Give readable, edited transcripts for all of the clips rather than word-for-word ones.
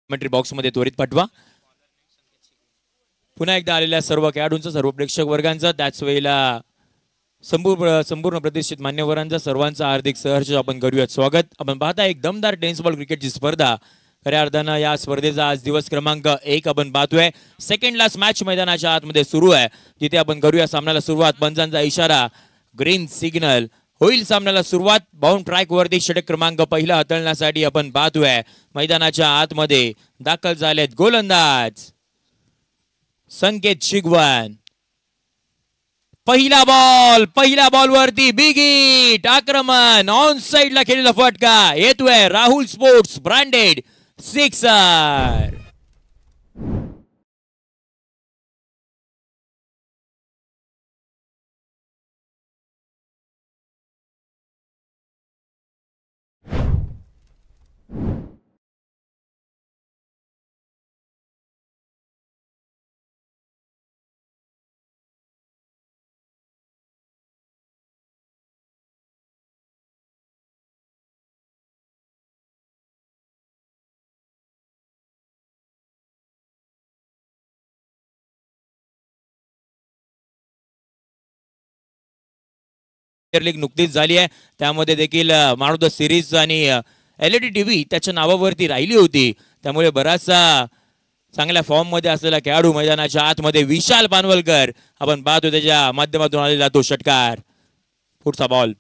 Commentary box मध्ये त्वरित पाठवा। पुन्हा एकदा आलेल्या सर्व खेळाडूंचं, सर्व प्रेक्षक वर्गांचं, त्याच वेळेला संपूर्ण प्रतिष्ठित मान्यवरांचं सर्वांचं हार्दिक सहर्ष आपण करूयात स्वागत। आपण पाहता एक दमदार टेनिस बॉल क्रिकेटची स्पर्धा, खऱ्या अर्थानं या स्पर्धेचा आज दिवस क्रमांक 1 आपण पाहतोय। सेकंड लास्ट मॅच मैदानाच्या आतमध्ये सुरू आहे, जिथे आपण करूया सामन्याला सुरुवात। पंचांचा इशारा, ग्रीन सिग्नल, होईल सामन्याला सुरुवात। बाउंड ट्रॅक वरती षटक क्रमांक पहिला हाताळण्यासाठी आपण पाहतोय मैदानाच्या आतमध्ये दाखल झालेत गोलंदाज संकेत शिगवन। पहिला बॉल वरती बिग हिट, आक्रमण, ऑन साइड ला खेळलेला फटका येतोय Rahul sports branded sixer. League नुकतीच झाली आहे, त्यामध्ये देखील मॅन ऑफ द सिरीज आणि LED TV त्याच्या नावावरती राहिली होती, त्यामुळे बराचसा चांगल्या फॉर्म मध्ये असलेला खेळाडू मैदानाच्या आतमध्ये विशाल पानवलकर आपण पाहतो, त्याच्या माध्यमातून आलेला तो षटकार। पुढचा बॉल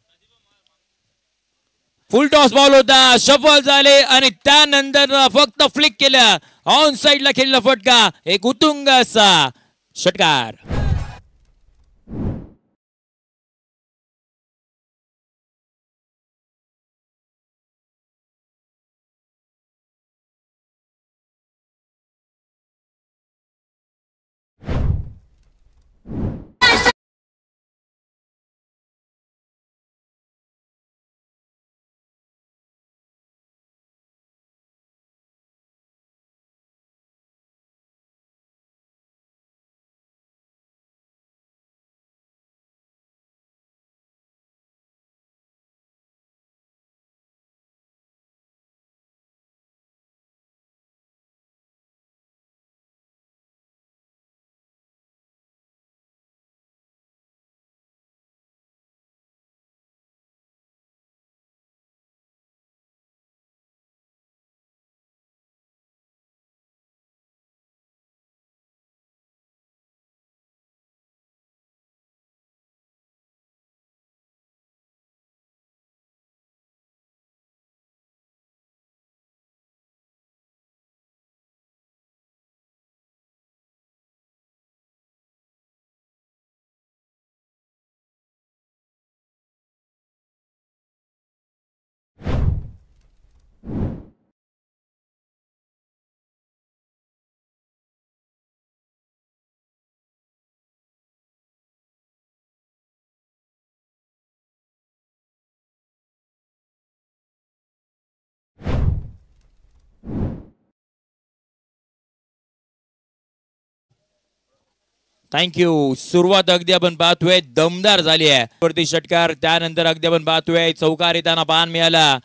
फुल टॉस बॉल होता, शफल झाले आणि त्यानंतर फक्त फ्लिक केलं, ऑन साइड ला खेळलेला फटका, एक उत्तुंग असा षटकार। थँक्यू। सुरुवात अगदी आपण पाहतोय दमदार झाली आहे, वरती षटकार, त्यानंतर अगदी आपण पाहतोय चौकार येताना पान मिळाला।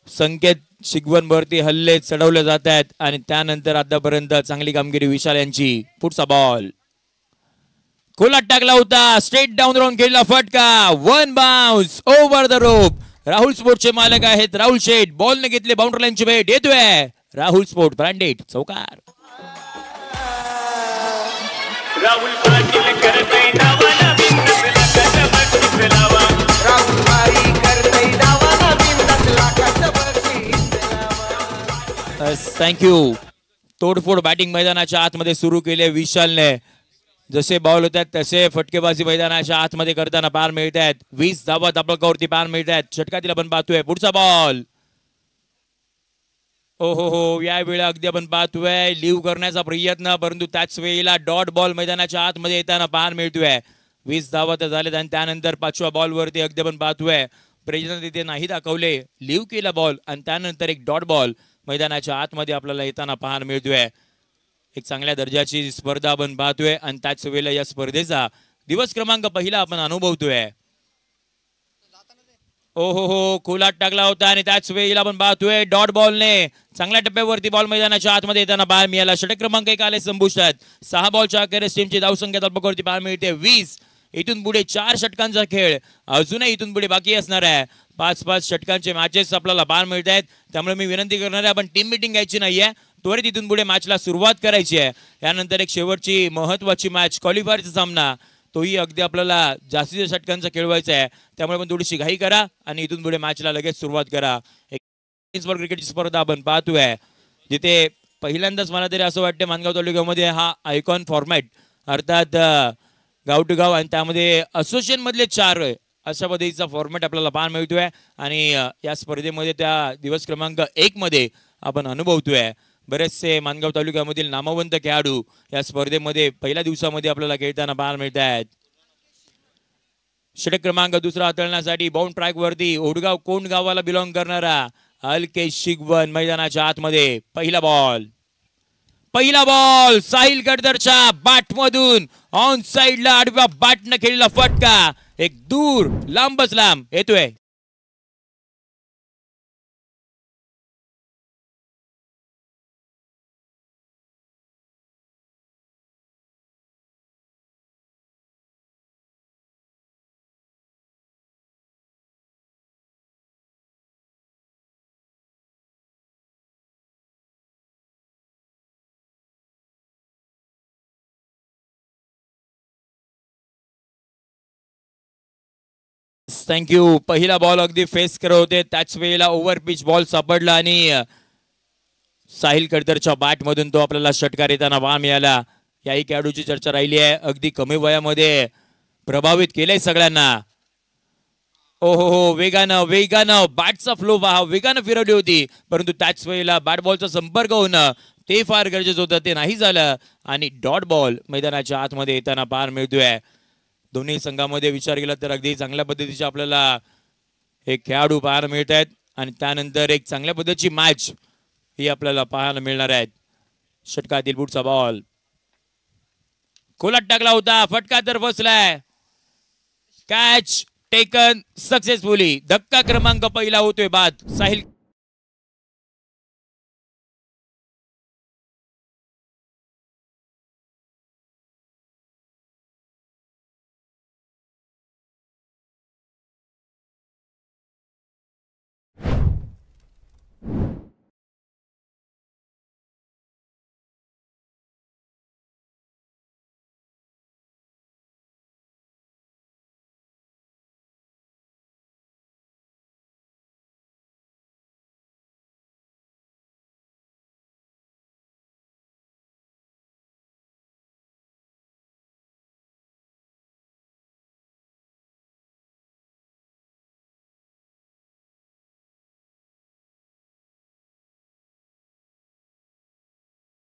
संकेत शिगवन वरती हल्ले चढवले जात आहेत आणि त्यानंतर आतापर्यंत चांगली कामगिरी विशाल यांची। पुढचा बॉल खोलात टाकला होता, स्ट्रेट डाऊन राऊंड खेळला फटका, one bounce over the rope. Rahul स्पोर्टचे मालक आहेत राहुल शेठ, बॉल ने घेतले बाउंड्री लाईनची भेट, येतोय राहुल स्पोर्ट ब्रँडेड चौकार। राहुल पाटील करतै नावाला बिंदास लाखाचं बक्षीस लावा, राहुल भाई करतै नावाला बिंदास लाखाचं बक्षीस लावा। थँक्यू। तोडफोड बॅटिंग मैदानाच्या आतमध्ये सुरू केले विशालने, जसे बॉल होतात तसे फटकेबाजी मैदानाच्या आतमध्ये करताना पार मिळत आहेत। 20 धावा धापकावरती पार मिळत आहेत, षटकातील आपण पाहतोय। पुढचा बॉल हो यावेळी अगदी आपण पाहतोय लिव्ह करण्याचा प्रयत्न, परंतु त्याच वेळेला डॉट बॉल मैदानाच्या आतमध्ये येताना पाहायला मिळतोय। 20 धावा तर झालेत आणि त्यानंतर 5व्या बॉल वरती अगदी आपण पाहतोय प्रेजन तिथे नाही दाखवले, लिव्ह केला बॉल आणि त्यानंतर एक डॉट बॉल मैदानाच्या आतमध्ये आपल्याला येताना पाहायला मिळतोय। एक चांगल्या दर्जाची स्पर्धा आपण पाहतोय आणि त्याच वेळेला या स्पर्धेचा दिवस क्रमांक पहिला आपण अनुभवतोय। हो खोलात टाकला होता आणि त्याच वेळेला आपण पाहतोय डॉट बॉलने चांगल्या टप्प्यावरती बॉल मैदानाच्या आतमध्ये येताना बाहेर मिळाला. षटक क्रमांक 1 आले संपुष्टात. 6 बॉलच्या अखेरीस टीमची धावसंख्या तळपकवरती पाहायला मिळते 20. इथून पुढे 4 षटकांचा खेळ अजूनही इथून पुढे बाकी असणार आहे. 5-5 षटकांचे मॅचेस आपल्याला पाहायला मिळत आहेत. त्यामुळे मी विनंती करणार आहे आपण टीम मीटिंग घ्यायची नाहीये, त्वरित इथून पुढे मॅचला सुरुवात करायची आहे. यानंतर एक शेवटची महत्वाची मॅच क्वालिफायरचा सामना, तोही अगदी आपल्याला जास्तीत जास्त षटकांचा खेळवायचा आहे. त्यामुळे पण थोडीशी घाई करा आणि इथून पुढे मॅचला लगेच सुरुवात करा. एक क्रिकेटची स्पर्धा आपण पाहतोय जिथे पहिल्यांदाच मला तरी असं वाटतं मानगाव तालुक्यामध्ये हा आयकॉन फॉर्मॅट अर्थात गाव टू गाव आणि त्यामध्ये असोसिएशन मधले 4 अशा पद्धतीचा फॉर्मॅट आपल्याला पाहायला मिळतोय. आणि या स्पर्धेमध्ये त्या दिवस क्रमांक 1 मध्ये आपण अनुभवतोय बरेचसे मानगाव तालुक्यामधील नामवंत खेळाडू या स्पर्धेमध्ये पहिल्या दिवसामध्ये आपल्याला खेळताना पाहायला मिळत आहेत. षटक क्रमांक 2 हाताळण्यासाठी बाउंड ट्रॅक वरती ओडगाव कोंड गावाला बिलॉंग करणारा अलके शिगवन मैदानाच्या आतमध्ये. पहिला बॉल साहिल कडदरच्या बॅट मधून ऑन साइडला आडव्या बॅटने खेळलेला फटका एक दूर लांबच लांब येतोय. थँक्यू. पहिला बॉल अगदी फेस करत होते त्याच वेळेला ओव्हर पिच बॉल सापडला आणि साहिल कडदरच्या बॅट मधून तो आपल्याला षटकार येताना पाहायला मिळाला. याही खेळाडूची चर्चा राहिली आहे. अगदी कमी वयामध्ये प्रभावित केलंय सगळ्यांना. हो वेगानं बॅटचा फ्लो पहा, वेगानं फिरवली होती परंतु त्याच वेळेला बॅट बॉलचा संपर्क होणं ते फार गरजेचं होतं, ते नाही झालं आणि डॉट बॉल मैदानाच्या आतमध्ये येताना पाहायला मिळतोय. दोन्ही संघामध्ये विचार केला तर अगदी चांगल्या पद्धतीचे आपल्याला हे खेळाडू पाहायला मिळत आहेत आणि त्यानंतर एक चांगल्या पद्धतीची मॅच ही आपल्याला पाहायला मिळणार आहेत. षटकातील पुढचा बॉल खोलात टाकला होता, फटका तर बसलाय. Catch taken successfully. धक्का क्रमांक पहिला होतोय बाद. साहिल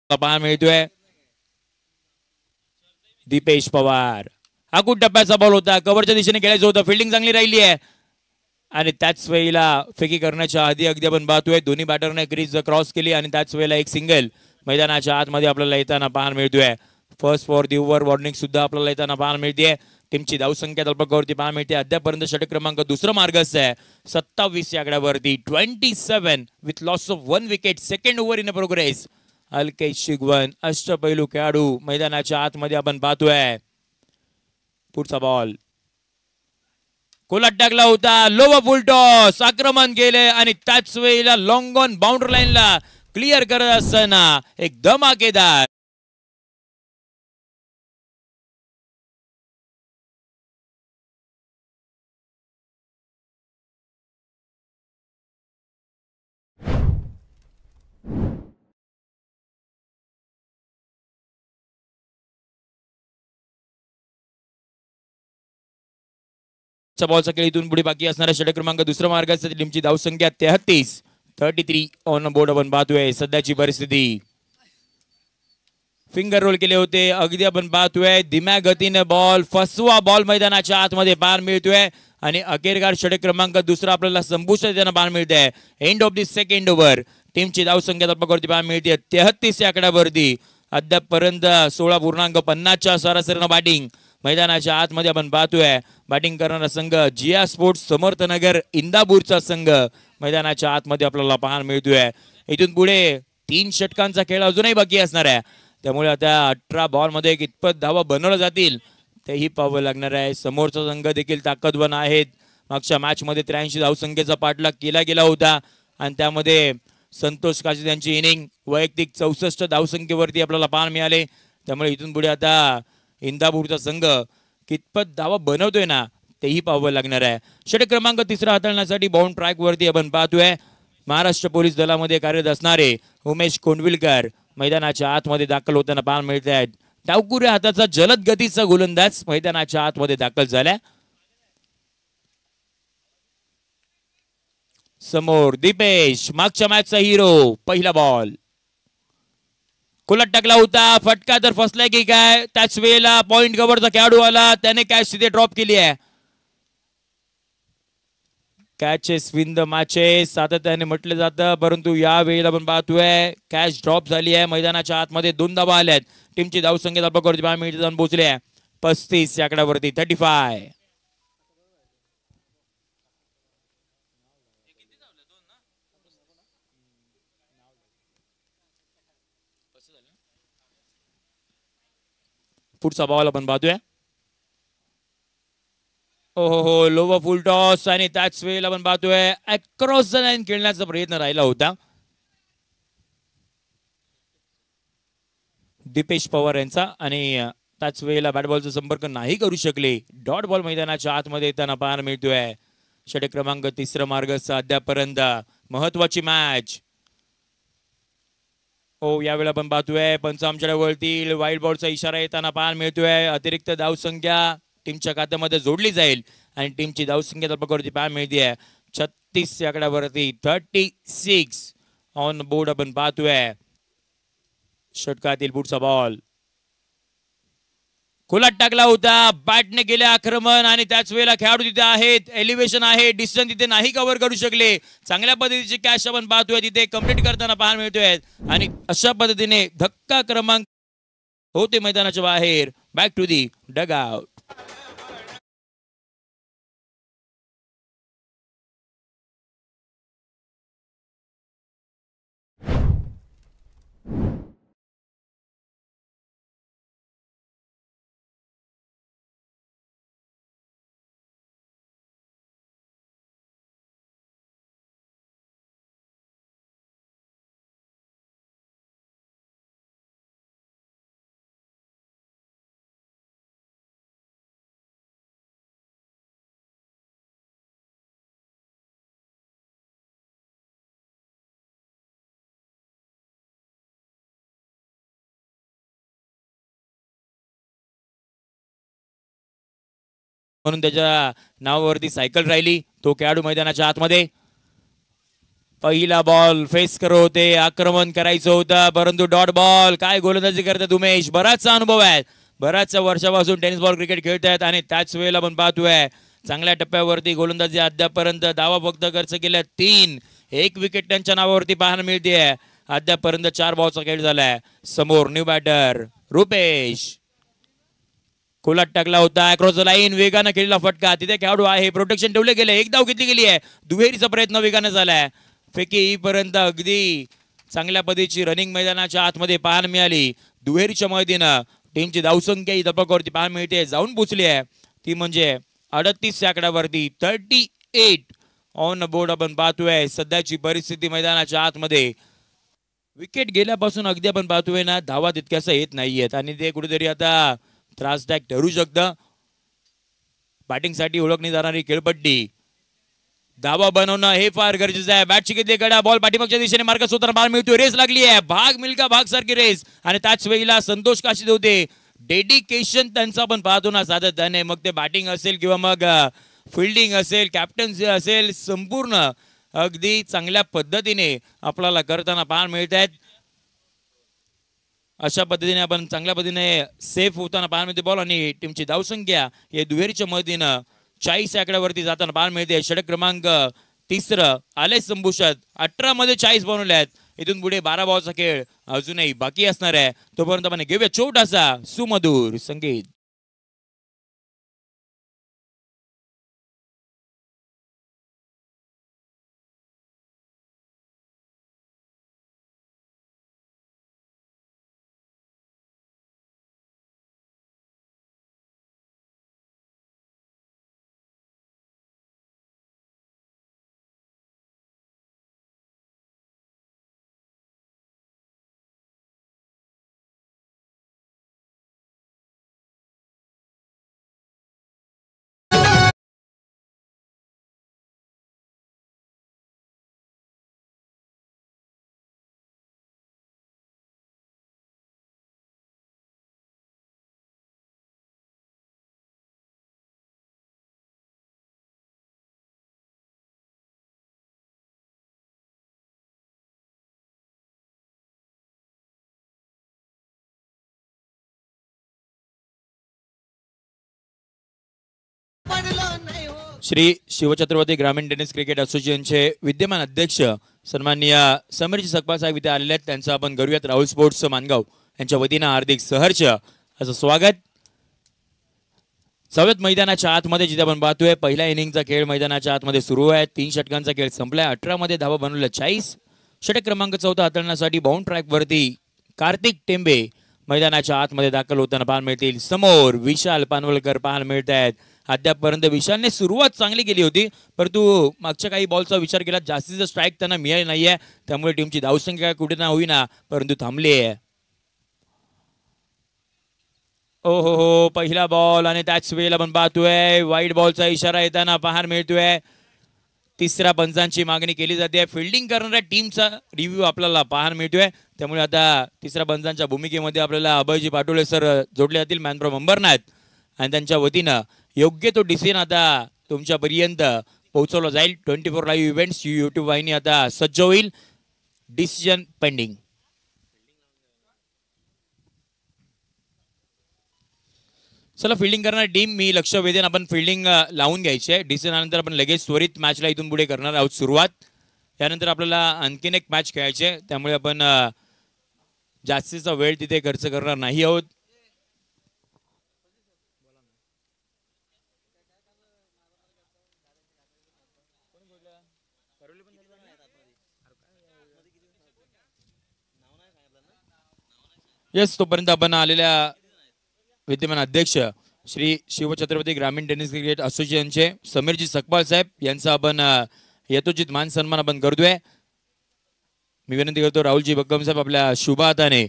पाहायला मिळतोय. दीपेश पवार. हा खूप टप्प्याचा बॉल होता, कव्हरच्या दिशेने खेळायचं होतं, फिल्डिंग चांगली राहिली आहे आणि त्याच वेळेला फेकी करण्याच्या आधी अगदी आपण पाहतोय दोन्ही बॅटरने क्रीज क्रॉस केली आणि त्याच वेळेला एक सिंगल मैदानाच्या आतमध्ये आपल्याला येताना पाहायला मिळतोय. First for the over warning सुद्धा आपल्याला येताना पाहायला मिळते. टीमची धावसंख्या तळपकावरती पाहायला मिळते. अद्यापर्यंत षटक क्रमांक 2 मार्गस्थ आहे 27 या आकड्यावरती. 27 with loss of 1 wicket. Second over in progress. Alke Shigwan अष्टपैलू खेळाडू मैदानाच्या आतमध्ये आपण पाहतोय. पुढचा बॉल खोलात टाकला होता, लोव फुल टॉस. आक्रमण केले आणि त्याच वेळेला लॉंग ऑन बाउंड्री लाईनला क्लिअर करत असताना एक धमाकेदार बॉलचा खेळ इथून पुढे बाकी असणाऱ्या षटक क्रमांक 2 मार्गासाठी टीमची धावसंख्या 33 ऑन बोर्ड आपण पाहतोय. सध्याची परिस्थिती फिंगर रोल केले होते, अगदी आपण पाहतोय धीम्या गतीने बॉल, फसवा बॉल मैदानाच्या आतमध्ये पाहायला मिळतोय आणि अखेरकार षटक क्रमांक 2 आपल्याला संपुष्टात येताना पाहायला मिळतंय. End of the second over. टीमची धावसंख्या तळपकावरती पाहायला मिळते 33 या आकड्यावरती. अद्यापपर्यंत 16.50 च्या सरासरीनं बॅटिंग मैदानाच्या आतमध्ये आपण पाहतोय बॅटिंग करणारा संघ जिया स्पोर्ट्स समर्थनगर इंदापूरचा संघ मैदानाच्या आतमध्ये आपल्याला पाहायला मिळतोय। इथून पुढे 3 षटकांचा खेळ अजूनही बाकी असणार आहे, त्यामुळे आता 18 बॉल मध्ये कितपत धावा बनवल्या जातील तेही पाहावं लागणार आहे। समोरचा संघ देखील ताकदवान आहेत। मागच्या मॅच मध्ये 83 धावसंख्येचा पाठलाग केला गेला होता आणि त्यामध्ये संतोष काशीद यांची इनिंग वैयक्तिक 64 धावसंख्येवरती आपल्याला पाहायला मिळाले। त्यामुळे इथून पुढे आता इंदापूरचा संघ कितपत धावा बनवतोय ना तेही पाहावं लागणार आहे। षटक क्रमांक 3 हाताळण्यासाठी बाउंड ट्रॅक वरती आपण पाहतोय महाराष्ट्र पोलीस दलामध्ये कार्यरत असणारे उमेश कोंडविलकर मैदानाच्या आतमध्ये दाखल होताना पाहायला मिळत आहेत। डावकुऱ्या हाताचा जलद गतीचा गोलंदाज मैदानाच्या आतमध्ये दाखल झाला। समोर दीपेश मागच्या मॅचचा हिरो, पहिला बॉल कुलट टाकला होता, फटका तर फसलाय की काय, त्याच वेळेला पॉइंट कव्हरचा खेळाडू आला, त्याने कॅच तिथे ड्रॉप केली आहे। कॅचेस विन द मॅचेस सातत्याने म्हटलं जातं, परंतु या वेळेला आपण पाहतोय कॅच ड्रॉप झाली आहे। मैदानाच्या आतमध्ये 2 धावा आल्यात। टीमची धावसंख्या धावपकवरती 5 मिनिट जाऊन पोहोचली आहे 35 या आकड्यावरती 35। पुढचा बॉल आपण पाहतोय, हो लोवर फुल टॉस आणि त्याच वेळेला आपण पाहतोय अक्रॉस द लाईन खेळण्याचा प्रयत्न राहिला होता दीपेश पवार यांचा आणि त्याच वेळेला बॅट बॉलचा संपर्क नाही करू शकले। डॉट बॉल मैदानाच्या आतमध्ये येताना पाहायला मिळतोय। षटक क्रमांक 3 मार्गस्थ अद्यापर्यंत महत्वाची मॅच। हो यावेळेला आपण पाहतोय पंच आमच्यावरती वाईल्ड बॉलचा इशारा येताना पाहायला मिळतोय। अतिरिक्त धावसंख्या टीमच्या खात्यामध्ये जोडली जाईल आणि टीमची धावसंख्या धावपकवरती पाहायला मिळते 36 या आकड्यावरती 36 ऑन बोर्ड आपण पाहतोय। षटकातील पुढचा बॉल खुलाट टाकला होता, बॅटने केले आक्रमण आणि त्याच वेळेला खेळाडू तिथे आहेत, एलिव्हेशन आहे, डिस्टन्स तिथे नाही कव्हर करू शकले। चांगल्या पद्धतीची कॅच आपण पाहतोय तिथे कंप्लीट करताना पाहायला मिळतोय आणि अशा पद्धतीने धक्का क्रमांक होते मैदानाच्या बाहेर। Back to the dugout. म्हणून त्याच्या नावावरती सायकल राहिली। तो खेळाडू मैदानाच्या आतमध्ये पहिला बॉल फेस करत होते, आक्रमण करायचं होतं, परंतु डॉट बॉल काय गोलंदाजी करतात उमेश, बराचसा अनुभव आहे, बऱ्याचशा वर्षापासून टेनिस बॉल क्रिकेट खेळतायत आणि त्याच वेळेला आपण पाहतोय चांगल्या टप्प्यावरती गोलंदाजी अद्यापर्यंत धावा फक्त खर्च केल्या 3, 1 विकेट त्यांच्या नावावरती पाहायला मिळते। अद्यापर्यंत 4 बॉलचा खेळ झालाय। समोर न्यू बॅटर रुपेश कोलाट टाकला होता, अक्रॉस द लाईन वेगाने खेळला फटका, तिथे खेळाडू आहे, प्रोटेक्शन ठेवले गेले, एक धाव घेतली गेली आहे, दुहेरीचा प्रयत्न वेगाने झालाय, फेकी येईपर्यंत अगदी चांगल्या पद्धतीची रनिंग मैदानाच्या आतमध्ये पाहायला मिळाली। दुहेरीच्या मदतीनं टीमची धावसंख्या ही धपकवरती पाहायला मिळते, जाऊन पोचली आहे ती म्हणजे 38 आकड्यावरती 38 ऑन बोर्ड आपण पाहतोय। सध्याची परिस्थिती मैदानाच्या आतमध्ये विकेट गेल्यापासून अगदी आपण पाहतोय ना धावा तितक्यासा येत नाहीयेत आणि ते कुठेतरी आता त्रासदायक ठरू शकतं। बॅटिंग साठी ओळखली जाणारी खेळपट्टी धावा बनवणं हे फार गरजेचं आहे। बॅटची किती गडा, बॉल पाठीमागच्या दिशेने मार्ग स्वतः बाहेर मिळतोय, रेस लागली आहे, भाग मिल्का भाग सारखी रेस आणि त्याच वेळेला संतोष काशीद होते, डेडिकेशन त्यांचं आपण पाहतो ना सातत्याने, मग ते बॅटिंग असेल किंवा मग फिल्डिंग असेल, कॅप्टन्सी असेल, संपूर्ण अगदी चांगल्या पद्धतीने आपल्याला करताना पाहायला मिळत आहेत। अशा पद्धतीने आपण चांगल्या पद्धतीने सेफ होताना पाहायला मिळते बॉल आणि टीमची धावसंख्या या दुहेरीच्या मदतीनं 40 आकड्यावरती जाताना पाहायला मिळते। षटक क्रमांक 3 आले संपुष्टात, 18 मध्ये 40 बनवले आहेत। इथून पुढे 12 बॉलचा खेळ अजूनही बाकी असणार आहे, तोपर्यंत आपण घेऊया छोटासा सुमधुर संगीत। श्री शिवछत्रपती ग्रामीण टेनिस क्रिकेट असोसिएशनचे विद्यमान अध्यक्ष सन्माननीय समीरजी सकपाल साहेब इथे आलेले आहेत. त्यांचं आपण करूयात राहुल स्पोर्ट्स मानगाव यांच्या वतीनं हार्दिक सहर्ष असं स्वागत. सवयत मैदानाच्या आतमध्ये जिथे आपण पाहतोय पहिल्या इनिंगचा खेळ मैदानाच्या आतमध्ये सुरू आहे. 3 षटकांचा खेळ संपलाय. 18 मध्ये धावा बनवल्या 40. षटक क्रमांक 14 हाताळण्यासाठी बाउंड ट्रॅक वरती कार्तिक टेंबे मैदानाच्या आतमध्ये दाखल होताना पाहायला मिळतील. समोर विशाल पानवलकर पाहायला मिळत आहेत. अद्यापपर्यंत विशालने सुरुवात चांगली केली होती, परंतु मागच्या काही बॉलचा विचार केला जास्तीचा स्ट्राईक त्यांना मिळाले नाहीये, त्यामुळे टीमची धावसंख्या कुठे ना होईना परंतु थांबली आहे. हो पहिला बॉल आणि त्याच वेळेला आपण पाहतोय वाईट बॉलचा इशारा येताना पाहायला मिळतोय. तिसऱ्या पंचांची मागणी केली जाते. फिल्डिंग करणाऱ्या टीमचा रिव्ह्यू आपल्याला पाहायला मिळतोय, त्यामुळे आता तिसऱ्या पंचांच्या भूमिकेमध्ये आपल्याला अभयजी पाटोळे सर जोडले जातील मॅन फ्रॉम अंबरनाथ आणि त्यांच्या वतीनं योग्य तो डिसिजन आता तुमच्यापर्यंत पोहोचवला जाईल. 24 लाईव्ह इव्हेंट्स यूट्यूब वाहिनी आता सज्ज होईल. Decision pending. चला फिल्डिंग करणार टीम मी लक्ष वेधेन आपण फिल्डिंग लावून घ्यायची आहे. डिसिजन आल्यानंतर आपण लगेच त्वरित मॅचला इथून पुढे करणार आहोत सुरुवात. यानंतर आपल्याला आणखीन एक मॅच खेळायची आहे, त्यामुळे आपण जास्तीचा वेळ तिथे खर्च करणार नाही आहोत. येस तोपर्यंत आपण आलेल्या विद्यमान अध्यक्ष श्री शिवछत्रपती ग्रामीण टेनिस क्रिकेट असोसिएशनचे समीरजी सकपाल साहेब यांचा आपण यथोचित मान सन्मान आपण करतोय. मी विनंती करतो राहुलजी बक्कम साहेब आपल्या शुभ हाताने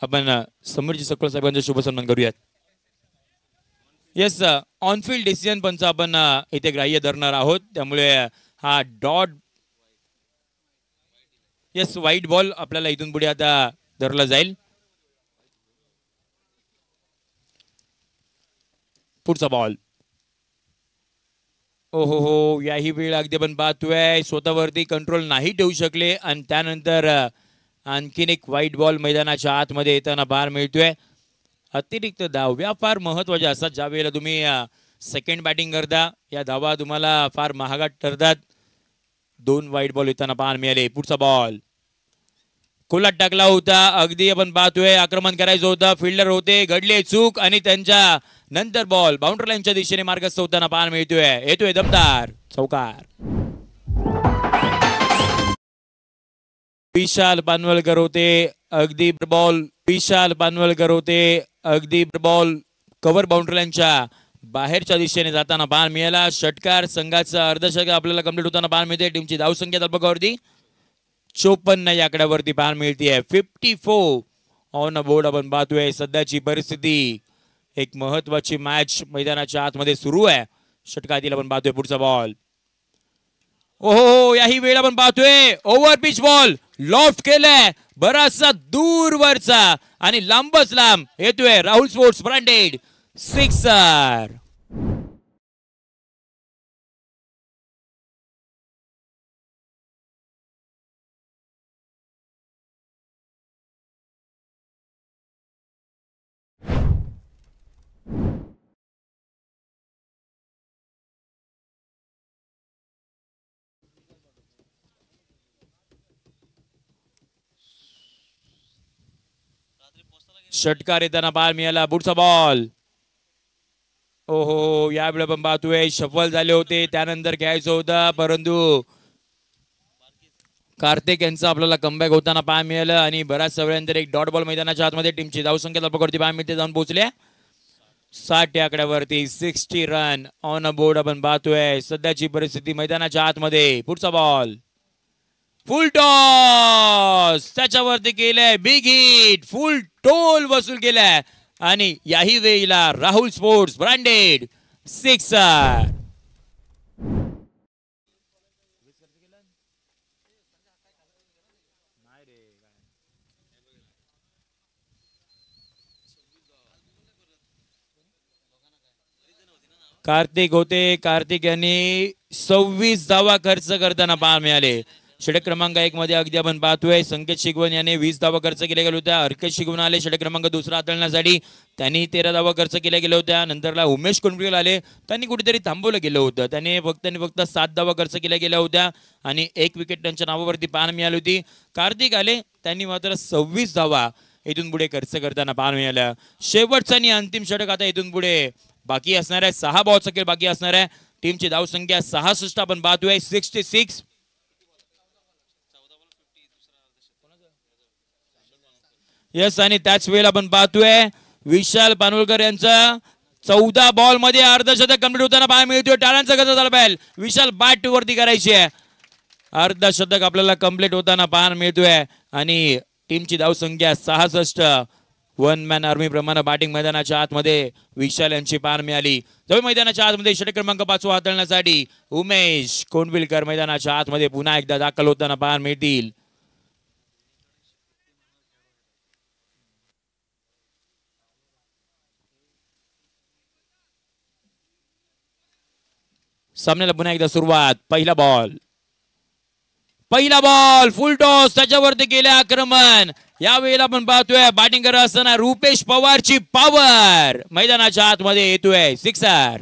आपण समीरजी सकपाल साहेबांचा शुभ सन्मान करूयात. येस ऑनफिल्ड डिसिजन पंच आपण इथे ग्राह्य धरणार आहोत, त्यामुळे हा डॉट येस व्हाईट बॉल आपल्याला इथून पुढे आता धरला जाईल. पुढचा बॉल. हो याही वेळ अगदी आपण पाहतोय स्वतःवरती कंट्रोल नाही ठेवू शकले आणि त्यानंतर आणखीन एक व्हाईट बॉल मैदानाच्या आतमध्ये येताना पाहायला मिळतोय. अतिरिक्त धावा फार महत्वाच्या असतात. ज्या वेळेला तुम्ही सेकंड बॅटिंग करता या धावा तुम्हाला फार महागात ठरतात. 2 व्हाईट बॉल येताना पाहायला मिळाले. पुढचा बॉल खोलात टाकला होता. अगदी आपण पाहतोय आक्रमण करायचं होतं, फिल्डर होते, घडले चूक आणि त्यांच्या नंतर बॉल बाउंड्री लाईनच्या दिशेने मार्गस्थ होताना पाहायला मिळतोय. येतोय दमदार चौकार. विशाल पानवलकर होते अगदी बॉल. विशाल पानवलकर होते अगदी बॉल कव्हर बाउंड्री लाईनच्या बाहेरच्या दिशेने जाताना पाहायला मिळाला. षटकार संघाचा अर्धशतक आपल्याला कंप्लीट होताना पाहायला मिळते. टीमची धावसंख्या तळपकावरती 54 या आकड्यावरती पाहायला मिळते. 54 ऑन अ बोर्ड आपण पाहतोय. सध्याची परिस्थिती एक महत्वाची मॅच मैदानाच्या आतमध्ये सुरू आहे. षटकातील आपण पाहतोय पुढचा बॉल. याही वेळ आपण पाहतोय ओव्हर पिच बॉल लॉफ्ट केलाय बराचसा दूरवरचा आणि लांबच लांब येतोय. Rahul sports branded sixer. षटकार येताना पाहायला मिळाला. पुढचा बॉल. यावेळी आपण पाहतोय शफल झाले होते, त्यानंतर खेळायचं होतं, परंतु कार्तिक यांचा आपल्याला कमबॅक होताना पाहायला मिळालं आणि बऱ्याच वेळानंतर एक डॉट बॉल मैदानाच्या आतमध्ये टीमची धावसंख्या तळपकडती पाहायला मिळते जाऊन पोहोचल्या 60 या आकड्यावरती. 60 रन ऑन अ बोर्ड आपण पाहतोय. सध्याची परिस्थिती मैदानाच्या आतमध्ये. पुढचा बॉल फुल टॉस त्याच्यावरती केलंय. बिग हिट फुल टोल वसूल केलाय आणि याही वेळेला Rahul sports branded sixer. Kartik होते. कार्तिक यांनी 26 धावा खर्च करताना पाहायला मिळाले. षटक क्रमांक 1 मध्ये अगदी आपण पाहतोय संकेत शिगवण याने 20 धावा खर्च केल्या गेल्या होत्या. हरकेश शिगवण आले षटक क्रमांक 2 हाताळण्यासाठी, त्यांनी 13 धावा खर्च केल्या गेल्या होत्या. नंतरला उमेश कोंडविल आले, त्यांनी कुठेतरी थांबवलं गेलं होतं, त्याने फक्त 7 धावा खर्च केल्या गेल्या होत्या आणि 1 विकेट त्यांच्या नावावरती पाहायला मिळाली होती. कार्तिक आले, त्यांनी मात्र 26 धावा इथून पुढे खर्च करताना पाहायला मिळाल्या. शेवटचा आणि अंतिम षटक आता इथून पुढे बाकी असणार आहे. 6 बॉलचा खेळ बाकी असणार आहे. टीमची धावसंख्या 66 आपण पाहतोय, 66. यस, आणि त्याच वेळेला आपण पाहतोय विशाल पानवलकर यांचा 14 बॉल मध्ये अर्धशतक कंप्लीट होताना पाहायला मिळतोय. टाळ्यांचा गजर झाला पाहिजे. विशाल बॅट वरती करायची आहे. अर्धशतक आपल्याला कंप्लीट होताना पाहायला मिळतोय आणि टीमची धावसंख्या 66. वन मॅन आर्मी प्रमाणे बॅटिंग मैदानाच्या आतमध्ये विशाल यांची पाहायला मिळाली. जवळ मैदानाच्या आतमध्ये षटक क्रमांक 5 हाताळण्यासाठी उमेश कोंडविलकर मैदानाच्या आतमध्ये पुन्हा एकदा दाखल होताना पाहायला मिळतील. सामन्याला पुन्हा एकदा सुरुवात. पहिला बॉल फुल टॉस, त्याच्यावरती केले आक्रमण. यावेळेला आपण पाहतोय बॅटिंग करत असताना रुपेश पवारची पॉवर मैदानाच्या आतमध्ये येतोय. सिक्सर.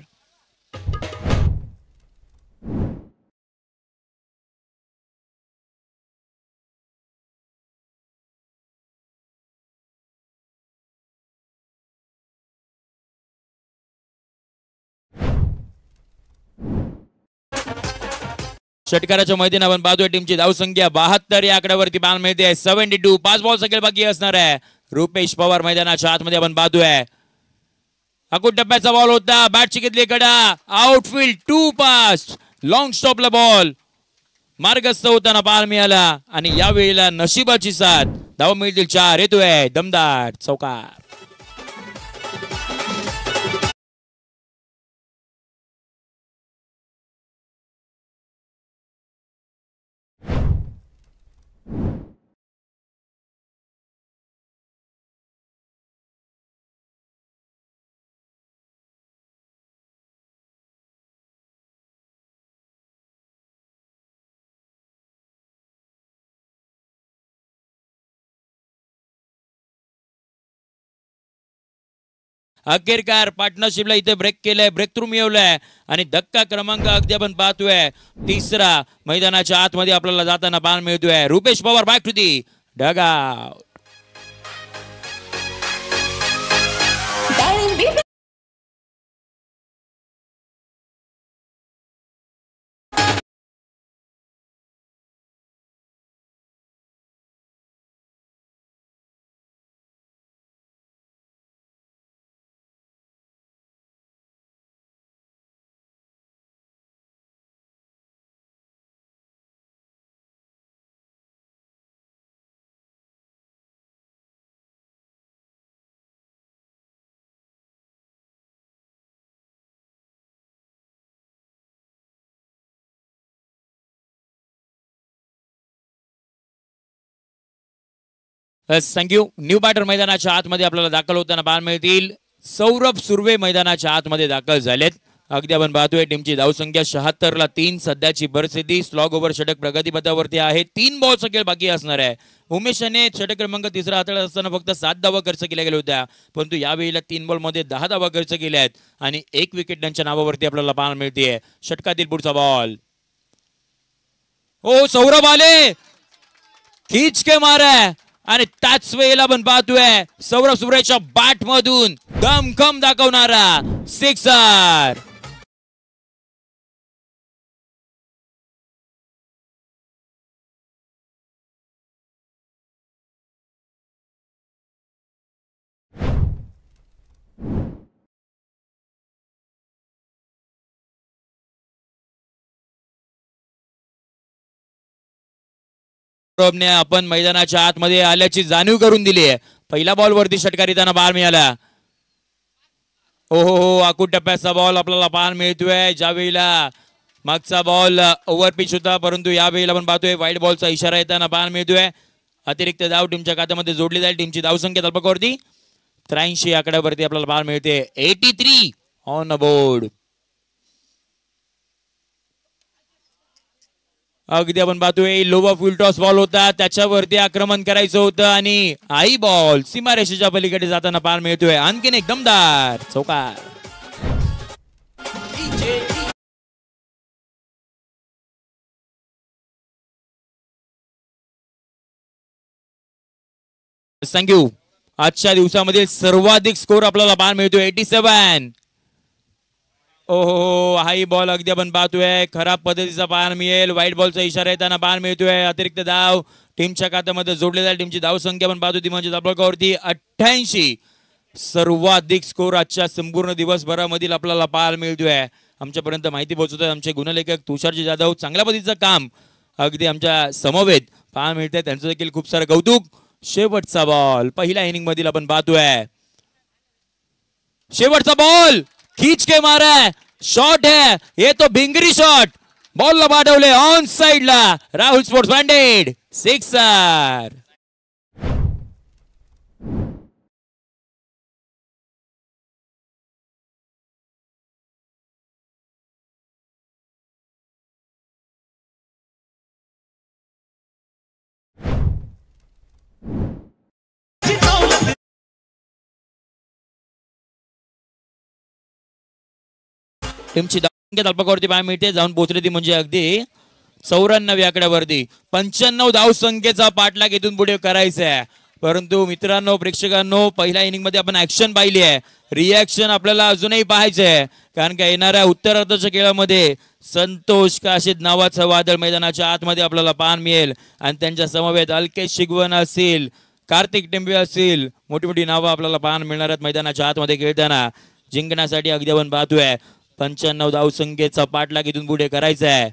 षटकाराच्या मैदान आपण पाहतोय टीमची धावसंख्या 72 या आकड्यावरती पाहायला मिळते. 72. 5 बॉल सगळे बाकी असणार आहे. रुपेश पवार मैदानाच्या आतमध्ये आपण पाहतोय. अकुट टप्प्याचा बॉल होता, बॅटची घेतली कडा, आउटफील्ड 2 पास, लॉंग स्टॉपला बॉल मार्गस्थ होताना पाहायला मिळाला आणि यावेळेला नशिबाची साथ. धावा मिळतील 4. येतोय दमदार चौकार. अखेरकार पार्टनरशिपला इथे ब्रेक केलाय, ब्रेक थ्रू मिळवलाय आणि धक्का क्रमांक अगदी आपण पाहतोय 3 मैदानाच्या आतमध्ये आपल्याला जाताना पाहायला मिळतोय. Rupesh Pawar back to the dugout. Thank you. New batter मैदानाच्या आतमध्ये आपल्याला दाखल होताना पाहायला मिळतील. सौरभ सुर्वे मैदानाच्या आतमध्ये दाखल झालेत. अगदी आपण पाहतोय टीमची धावसंख्या 76 ला 3 सध्याची परिस्थिती. स्लॉग ओव्हर षटक प्रगतीपथावरती आहे. 3 बॉलचा खेळ बाकी असणार आहे. उमेशाने षटक क्रमांक 3 हाताळत असताना फक्त 7 धावा खर्च केल्या गेल्या होत्या, परंतु यावेळेला 3 बॉल मध्ये 10 धावा खर्च केल्या आहेत आणि 1 विकेट त्यांच्या नावावरती आपल्याला पाहायला मिळते. षटकातील पुढचा बॉल. ओ सौरभ आले, खीच के मारा आणि त्याच वेळेला आपण पाहतोय सौरभ सुरेच्या बॅट मधून दमखम दाखवणारा सिक्सर. आपण मैदानाच्या आतमध्ये आल्याची जाणीव करून दिली आहे. पहिला बॉल वरती षटकारिताना बाहेर मिळाला. हो, आकुट टप्प्याचा बॉल आपल्याला पाहायला मिळतोय. ज्यावेळेला मागचा बॉल ओव्हर पिच होता, परंतु यावेळेला आपण पाहतोय वाईड बॉलचा इशारा येताना पाहायला मिळतोय. अतिरिक्त धाव टीमच्या खात्यामध्ये जोडली जाईल. टीमची धावसंख्या तलपकावरती 83 आकड्यावरती आपल्याला पाहायला मिळते. 83 ऑन बोर्ड. अगदी आपण पाहतोय लोवा फुल टॉस बॉल होता, त्याच्यावरती आक्रमण करायचं होतं आणि आई बॉल सीमारेषेच्या पलीकडे जाताना पार मिळतोय. आणखीन एक दमदार चौकार. थँक्यू. आजच्या दिवसामध्ये सर्वाधिक स्कोर आपल्याला पार मिळतोय 87. ओहो, हाई बॉल अगदी आपण पाहतोय खराब पद्धतीचा पार मिळेल. व्हाईट बॉलचा इशारा येताना पार मिळतोय. अतिरिक्त धाव टीमच्या खात्यामध्ये जोडलेल्या टीमची धाव संख्या आपण पाहतो ती म्हणजे धावफलकावरती 88. सर्वाधिक स्कोर आजच्या संपूर्ण दिवसभरामधील आपल्याला पार मिळतोय. आमच्यापर्यंत माहिती पोहोचवतोय आमचे गुणलेखक तुषारजी जाधव. चांगल्या पद्धतीचं काम अगदी आमच्या समवेत पार मिळतंय, त्यांचं देखील खूप सारं कौतुक. शेवटचा बॉल पहिल्या इनिंग मधील आपण पाहतोय. शेवटचा बॉल खींच के मारा है, शॉट है ये तो भिंगरी शॉट. बॉलला पाठवले ऑन साइडला. Rahul sports branded sixer. टीमची धावसंख्या पाय मिळते, जाऊन पोहोचली ती म्हणजे अगदी 94 आकड्यावरती. 95 धावसंख्येचा पाठलाग इथून पुढे करायचा आहे. परंतु मित्रांनो, प्रेक्षकांनो, पहिल्या इनिंग मध्ये आपण ऍक्शन पाहिली आहे, रिॲक्शन आपल्याला अजूनही पाहायचं आहे. कारण का येणाऱ्या उत्तरार्धाच्या खेळामध्ये संतोष काशीद नावाचं वादळ मैदानाच्या आतमध्ये आपल्याला पाहायला मिळेल आणि त्यांच्या समवेत अल्केश शिगवन असतील, कार्तिक टेंबे असतील, मोठी मोठी नावं आपल्याला पाहायला मिळणार आहेत मैदानाच्या आतमध्ये खेळताना. जिंकण्यासाठी अगदी आपण पाहतोय 95 धावसंख्येचा पाठलाग इथून पुढे करायचा आहे.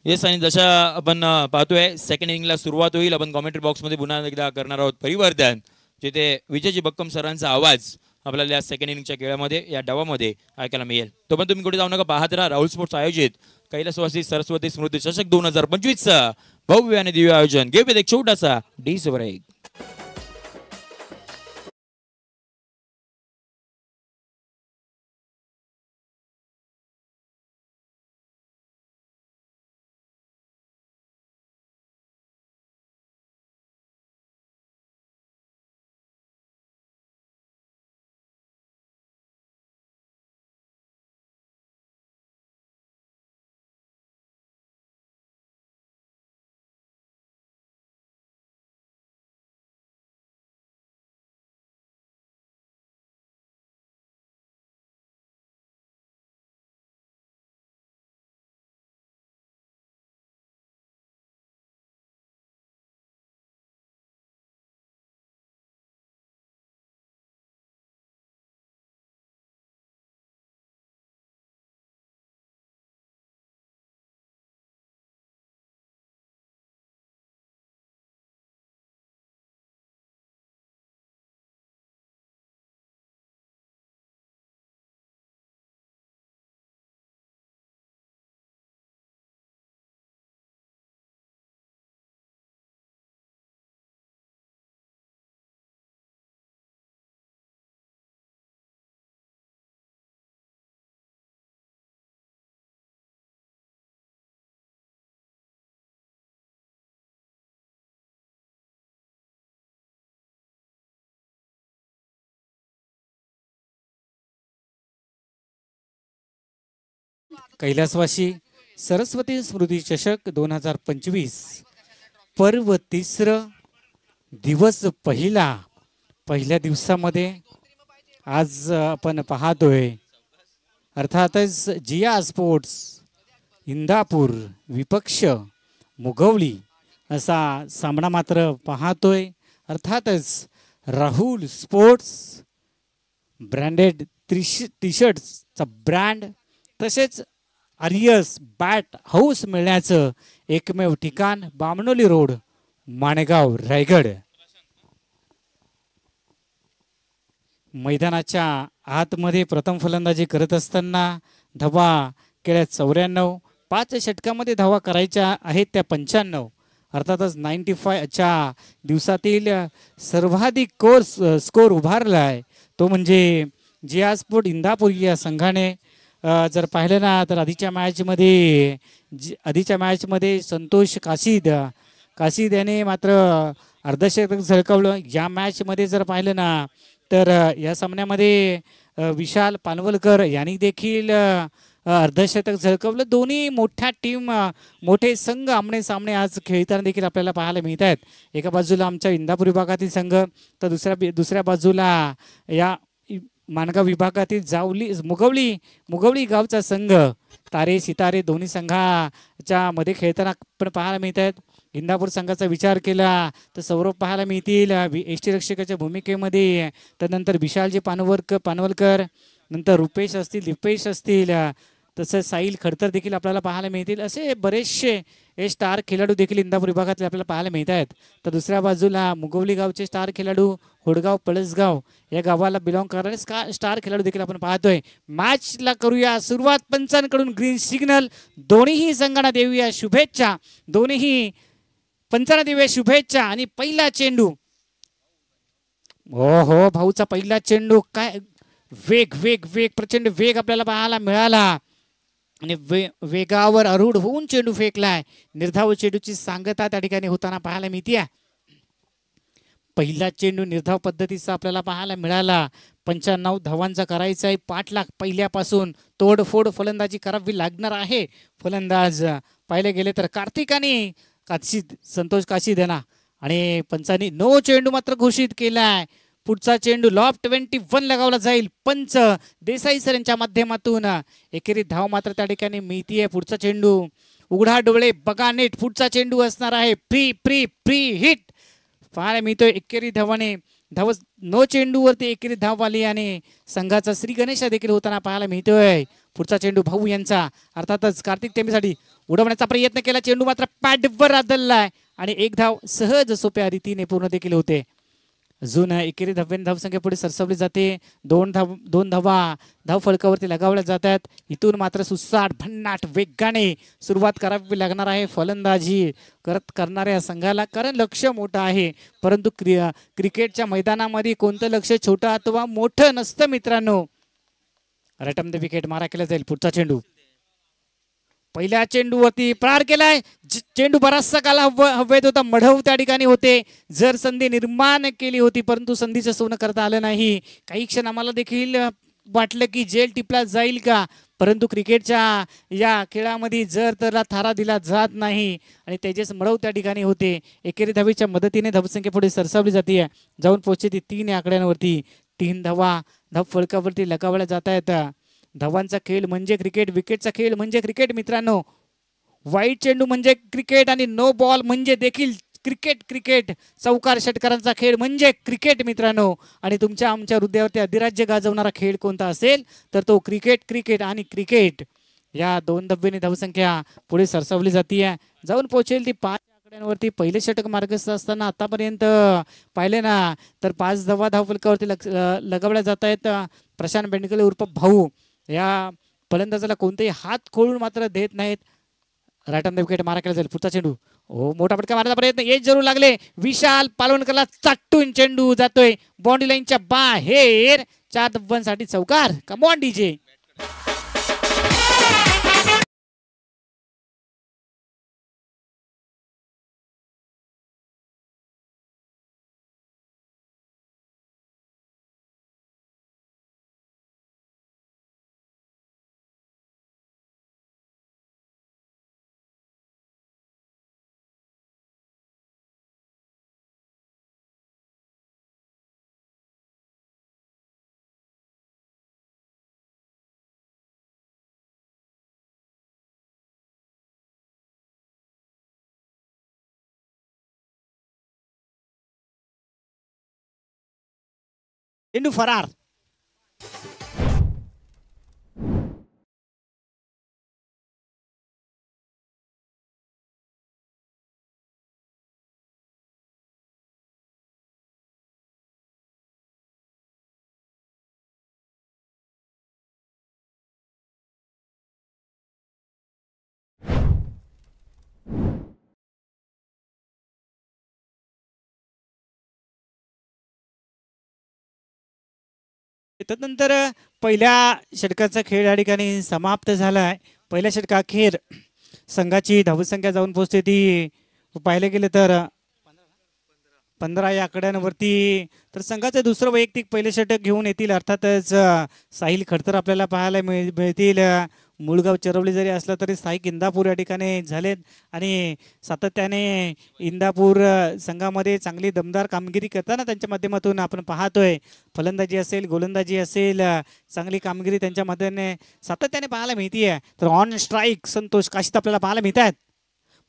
येस, आणि जशा आपण पाहतोय सेकंड इनिंगला सुरुवात होईल. आपण कॉमेंट्री बॉक्स मध्ये पुन्हा एकदा करणार आहोत परिवर्तन, जिथे विजयजी बक्कम सरांचा आवाज आपल्याला या सेकंड इनिंगच्या खेळामध्ये या डावामध्ये ऐकायला मिळेल. तो पण तुम्ही कुठे जाऊ नका, पाहत राहा. राहुल स्पोर्ट्स आयोजित कैलासवासी सरस्वती स्मृती चषक 2025 भव्य आणि दिव्य आयोजन. घेऊयात एक छोटासा डीस ब्रेक. कैलासवासी सरस्वती स्मृती चषक 2025 पर्व तिसरं, दिवस पहिल्या दिवसामध्ये आज आपण पाहतोय अर्थातच जिया स्पोर्ट्स इंदापूर विपक्ष मुगवली असा सामना मात्र पाहतोय. अर्थातच राहुल स्पोर्ट्स ब्रँडेड टी शर्ट्सचा ब्रँड तसेच आर्यस बॅट हाऊस मिळण्याचं एकमेव ठिकाण बामणोली रोड, माणेगाव, रायगड. मैदानाच्या आतमध्ये प्रथम फलंदाजी करत असताना धावा केल्या 94, 5 षटकामध्ये धावा करायच्या आहेत त्या 95. अर्थातच 95च्या दिवसातील सर्वाधिक स्कोर उभारला आहे तो म्हणजे जिया स्पोर्ट इंदापूर या संघाने. जर पाहिलं ना तर आधीच्या मॅचमध्ये संतोष काशीद याने मात्र अर्धशतक झळकवलं. या मॅचमध्ये जर पाहिलं ना तर या सामन्यामध्ये विशाल पानवलकर यांनी देखील अर्धशतक झळकवलं. दोन्ही मोठ्या टीम मोठे संघ आमने सामने आज खेळताना देखील आपल्याला पाहायला मिळत आहेत. एका बाजूला आमच्या इंदापूर विभागातील संघ तर दुसऱ्या बाजूला या माणगाव विभागातील मुगवळी गावचा संघ. तारे सितारे दोन्ही संघाच्या मध्ये खेळताना आपण पाहायला मिळत आहेत. इंदापूर संघाचा विचार केला तर सौरभ पाहायला मिळतील यष्टीरक्षकाच्या भूमिकेमध्ये. त्यानंतर विशालजी पानवलकर, नंतर रुपेश असतील, दीपेश असतील, तसंच साहिल खडतर देखील आपल्याला पाहायला मिळतील. असे बरेचसे स्टार खेळाडू देखील इंदापूर विभागातले आपल्याला पाहायला मिळत आहेत. तर दुसऱ्या बाजूला मुगवली गावचे स्टार खेळाडू, होडगाव पळसगाव या गावाला बिलॉंग करणारे स्टार खेळाडू देखील आपण पाहतोय. मॅचला करूया सुरुवात. पंचांकडून ग्रीन सिग्नल. दोन्हीही संघांना देऊया शुभेच्छा. दोन्हीही पंचांना देऊया शुभेच्छा. आणि पहिला चेंडू, हो भाऊचा पहिला चेंडू. काय वेग प्रचंड वेग आपल्याला पाहायला मिळाला आणि वेगावर आरूढ होऊन चेंडू फेकलाय. निर्धाव चेंडूची सांगता त्या ठिकाणी होताना पाहायला मिळते. पहिला चेंडू निर्धाव पद्धतीचा आपल्याला पाहायला मिळाला. 95 धावांचा करायचा आहे पाठलाग. पहिल्यापासून तोडफोड फलंदाजी करावी लागणार आहे. फलंदाज पाहिले गेले तर संतोष काशीद यांना आणि पंचांनी नो चेंडू मात्र घोषित केलाय. पुढचा चेंडू लॉफ्ट 21 लगावला जाईल. पंच देसाई सर यांच्या माध्यमातून एकेरी धाव मात्र त्या ठिकाणी मिळतीये. पुढचा चेंडू उघडा डोळे बघा नेट. पुढचा चेंडू असणार आहे फ्री हिट पाहायला मिळतोय. एकेरी धावाने नो चेंडूवरती एकेरी धाव आली आणि संघाचा श्री गणेश देखील होताना पाहायला मिळतोय. पुढचा चेंडू भाऊ यांचा अर्थातच कार्तिक टेंबेसाठी उडवण्याचा प्रयत्न केला. चेंडू मात्र पॅडवर आदळलाय आणि एक धाव सहज सोप्या रीतीने पूर्ण देखील होते. अजून एकेरी धावसंख्या पुढे सरसवली जाते. दोन धावा धाव फलकावरती लगावल्या जातात. इथून मात्र सुसाट भन्नाट वेगाने सुरुवात करावी लागणार आहे फलंदाजी करणाऱ्या संघाला. कारण लक्ष मोठं आहे परंतु क्रिकेटच्या मैदानामध्ये कोणतं लक्ष छोटं अथवा मोठं नसतं मित्रांनो. रटम द विकेट मारा केला जाईल. पुढचा चेंडू पहिल्या चेंडूवरती प्रहार केलाय. चेंडू बराचसा काल हवेत होता. मढव त्या ठिकाणी होते. जर संधी निर्माण केली होती परंतु संधीचं सोनं करता आलं नाही. काही क्षण आम्हाला देखील वाटलं की जेल टिपला जाईल का, परंतु क्रिकेटच्या या खेळामध्ये जर त्याला थारा दिला जात नाही आणि तेजस मढव त्या ठिकाणी होते. एकेरी धावीच्या मदतीने धावसंख्या पुढे सरसावली जाते. जाऊन पोहोचते ती 3 आकड्यांवरती. 3 धावा धाव फलकावरती लगावल्या जात आहेत. धावांचा खेळ म्हणजे क्रिकेट, विकेटचा खेळ म्हणजे क्रिकेट मित्रांनो. वाईट चेंडू म्हणजे क्रिकेट आणि नो बॉल म्हणजे देखील क्रिकेट. चौकार षटकारांचा खेळ म्हणजे क्रिकेट मित्रांनो. आणि आमच्या हृदयावरती अधिराज्य गाजवणारा खेळ कोणता असेल तर तो क्रिकेट आणि क्रिकेट. या 2 धावेने धावसंख्या पुढे सरसावली जाते. जाऊन पोहोचेल ती 5 आकड्यांवरती. पहिले षटक मार्गस्थ असताना आतापर्यंत पाहिले ना तर 5 धावा धाव फलकावरती लगावल्या जात आहेत. प्रशांत बेंडकले उर्फ भाऊ या फलंदाजाला कोणतेही हात खोळून मात्र देत नाहीत. राईट ऑन द विकेट मारा केला जाईल. पुढचा चेंडू मोठा फटका मारण्याचा प्रयत्न एज जरूर लागले. विशाल पालवणकरला चाटून चेंडू जातोय बाउंड्री लाईनच्या बाहेर. 4 धावांसाठी चौकार. Come on DJ. चेंडू फरार. त्यानंतर पहिल्या षटकाचा खेळ या ठिकाणी समाप्त झालाय. पहिल्या षटकाअखेर संघाची धावसंख्या जाऊन पोहोचते ती पाहिलं गेलं तर 15 या आकड्यांवरती. तर संघाचं दुसरं वैयक्तिक पहिले षटक घेऊन येतील अर्थातच साहिल खडतर आपल्याला पाहायला मिळतील. मुळगाव चरवली जरी असलं तरी स्थायिक इंदापूर या ठिकाणी झालेत आणि सातत्याने इंदापूर संघामध्ये चांगली दमदार कामगिरी करताना त्यांच्या माध्यमातून आपण पाहतोय. फलंदाजी असेल गोलंदाजी असेल चांगली कामगिरी त्यांच्या मदतीने सातत्याने पाहायला मिळतीये. तर ऑन स्ट्राईक संतोष काशीत आपल्याला पाहायला मिळत आहेत.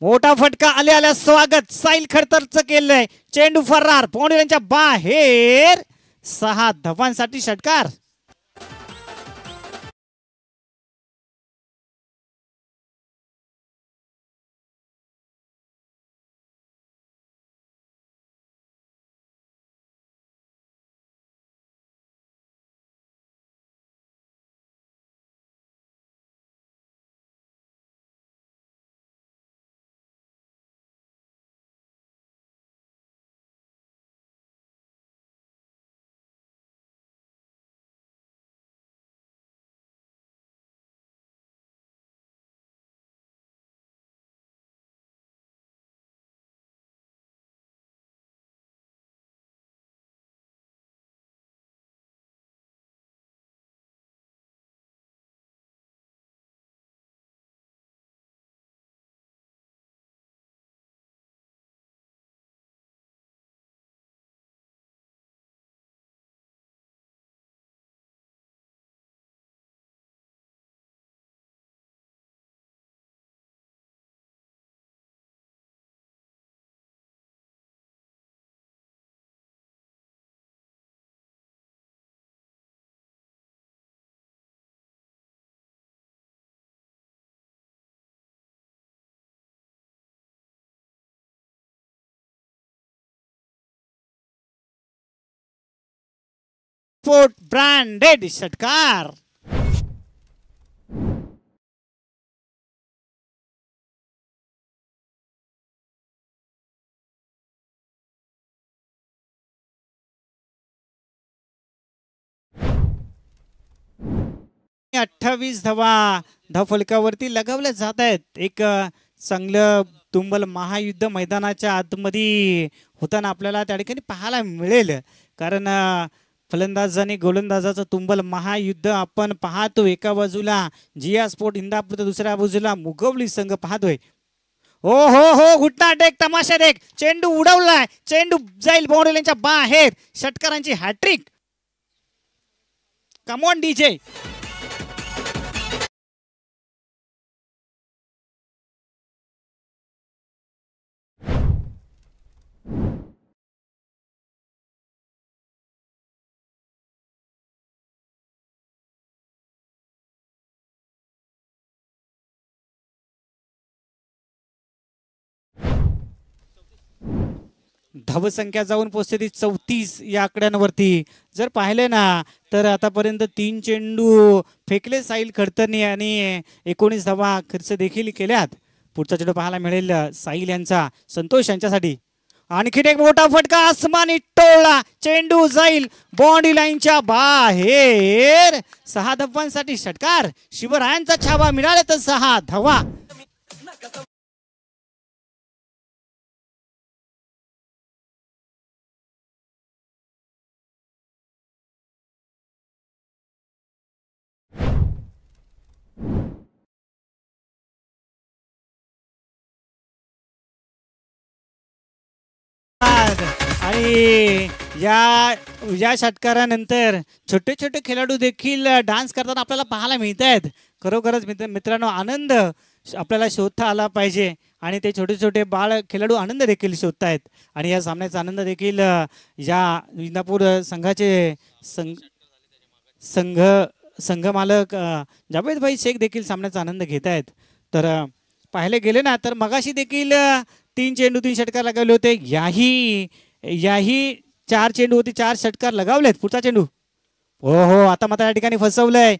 मोठा फटका आल्या स्वागत साहिल खडतरचं केलंय. चेंडू फरार पाहुण्यांच्या बाहेर 6 धावांसाठी षटकार. स्पोर्ट ब्रँडेड षटकार. अठ्ठावीस धाव फलकावरती लगावल्या जात आहेत. एक चांगलं तुंबल महायुद्ध मैदानाच्या आतमध्ये होताना आपल्याला त्या ठिकाणी पाहायला मिळेल. कारण फलंदाज आणि गोलंदाजाचं तुंबल महायुद्ध आपण पाहतो. एका बाजूला जिया स्पोर्ट इंदापूर तर दुसऱ्या बाजूला मुगवली संघ पाहतोय. हो हो हो घुटना टेक तमाशा देख. चेंडू उडवलाय. चेंडू जाईल बाउंड्रीच्या बाहेर. षटकारांची हॅट्रिक. Come on DJ. धावसंख्या जाऊन पोहोचते ती 34 या आकड्यांवरती. जर पाहिले ना तर आतापर्यंत 3 चेंडू फेकले साहिल खडतरने आणि 19 धावा खर्च देखील केल्यात. पुढचा चेंडू पाहायला मिळेल साहिल यांचा संतोष यांच्यासाठी. आणखीन एक मोठा फटका आसमानी टोळला. चेंडू जाईल बाउंड्री लाईनच्या बाहेर. 6 धावांसाठी षटकार. शिवरायांचा छावा मिळाले तर 6 धावा. आणि या षटकारानंतर छोटे छोटे खेळाडू देखील डान्स करताना आपल्याला पाहायला मिळत आहेत. खरोखरच मित्रांनो आनंद आपल्याला शोधता आला पाहिजे आणि ते छोटे छोटे बाळ खेळाडू आनंद देखील शोधतायत. आणि या सामन्याचा आनंद देखील या इंदापूर संघाचे संघ मालक जावेद भाई शेख देखील सामन्याचा आनंद घेत आहेत. तर पाहिले गेले ना तर मगाशी देखील 3 चेंडू 3 षटकार लगावले होते. याही 4 चेंडू होती 4 षटकार लगावलेत. पुढचा चेंडू हो हो आता मात्र या ठिकाणी फसवलंय.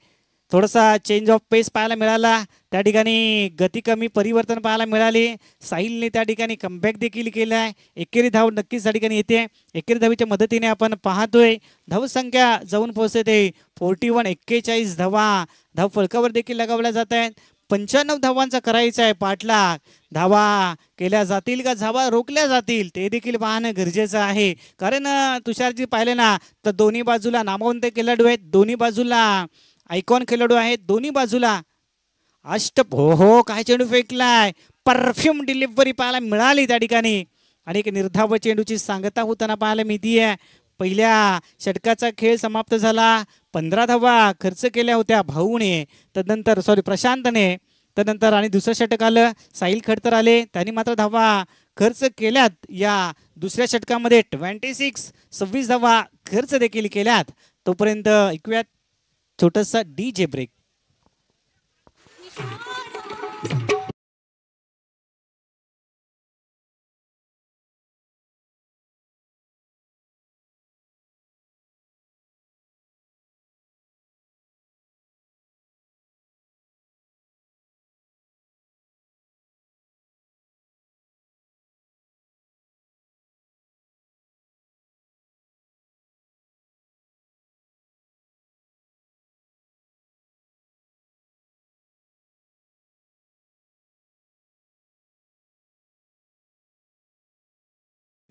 थोडासा चेंज ऑफ पेस पाहायला मिळाला, त्या ठिकाणी गती कमी परिवर्तन पाहायला मिळाले. साहिलने त्या ठिकाणी कमबॅक देखील केला आहे. एकेरी धाव नक्कीच त्या ठिकाणी येते. एकेरी धावीच्या मदतीने आपण पाहतोय धावसंख्या जाऊन पोहोचते 41, 41 धावा धाव फलकावर देखील लगावल्या जात आहेत. 95 धावांचा करायचा आहे पाठलाग. धावा केल्या जातील का धावा रोखल्या जातील ते देखील पाहणं गरजेचं आहे. कारण तुषारजी पाहिले ना तर दोन्ही बाजूला नामवंत खेळाडू आहेत, दोन्ही बाजूला आयकॉन खेळाडू आहेत, दोन्ही बाजूला हो काय चेंडू फेकलाय. परफ्यूम डिलिव्हरी पाहायला मिळाली त्या ठिकाणी आणि एक निर्धाव चेंडूची सांगता होताना पाहायला मिळतीये. पहिल्या षटकाचा खेळ समाप्त झाला. 15 धावा खर्च केल्या होत्या भाऊने, तदनंतर प्रशांतने, तदनंतर आणि दुसरं षटक आलं साहिल खडतर आले, त्यांनी मात्र धावा खर्च केल्यात. या दुसऱ्या षटकामध्ये 26 धावा खर्च देखील केल्यात. तोपर्यंत ऐकूयात छोटासा DJ ब्रेक.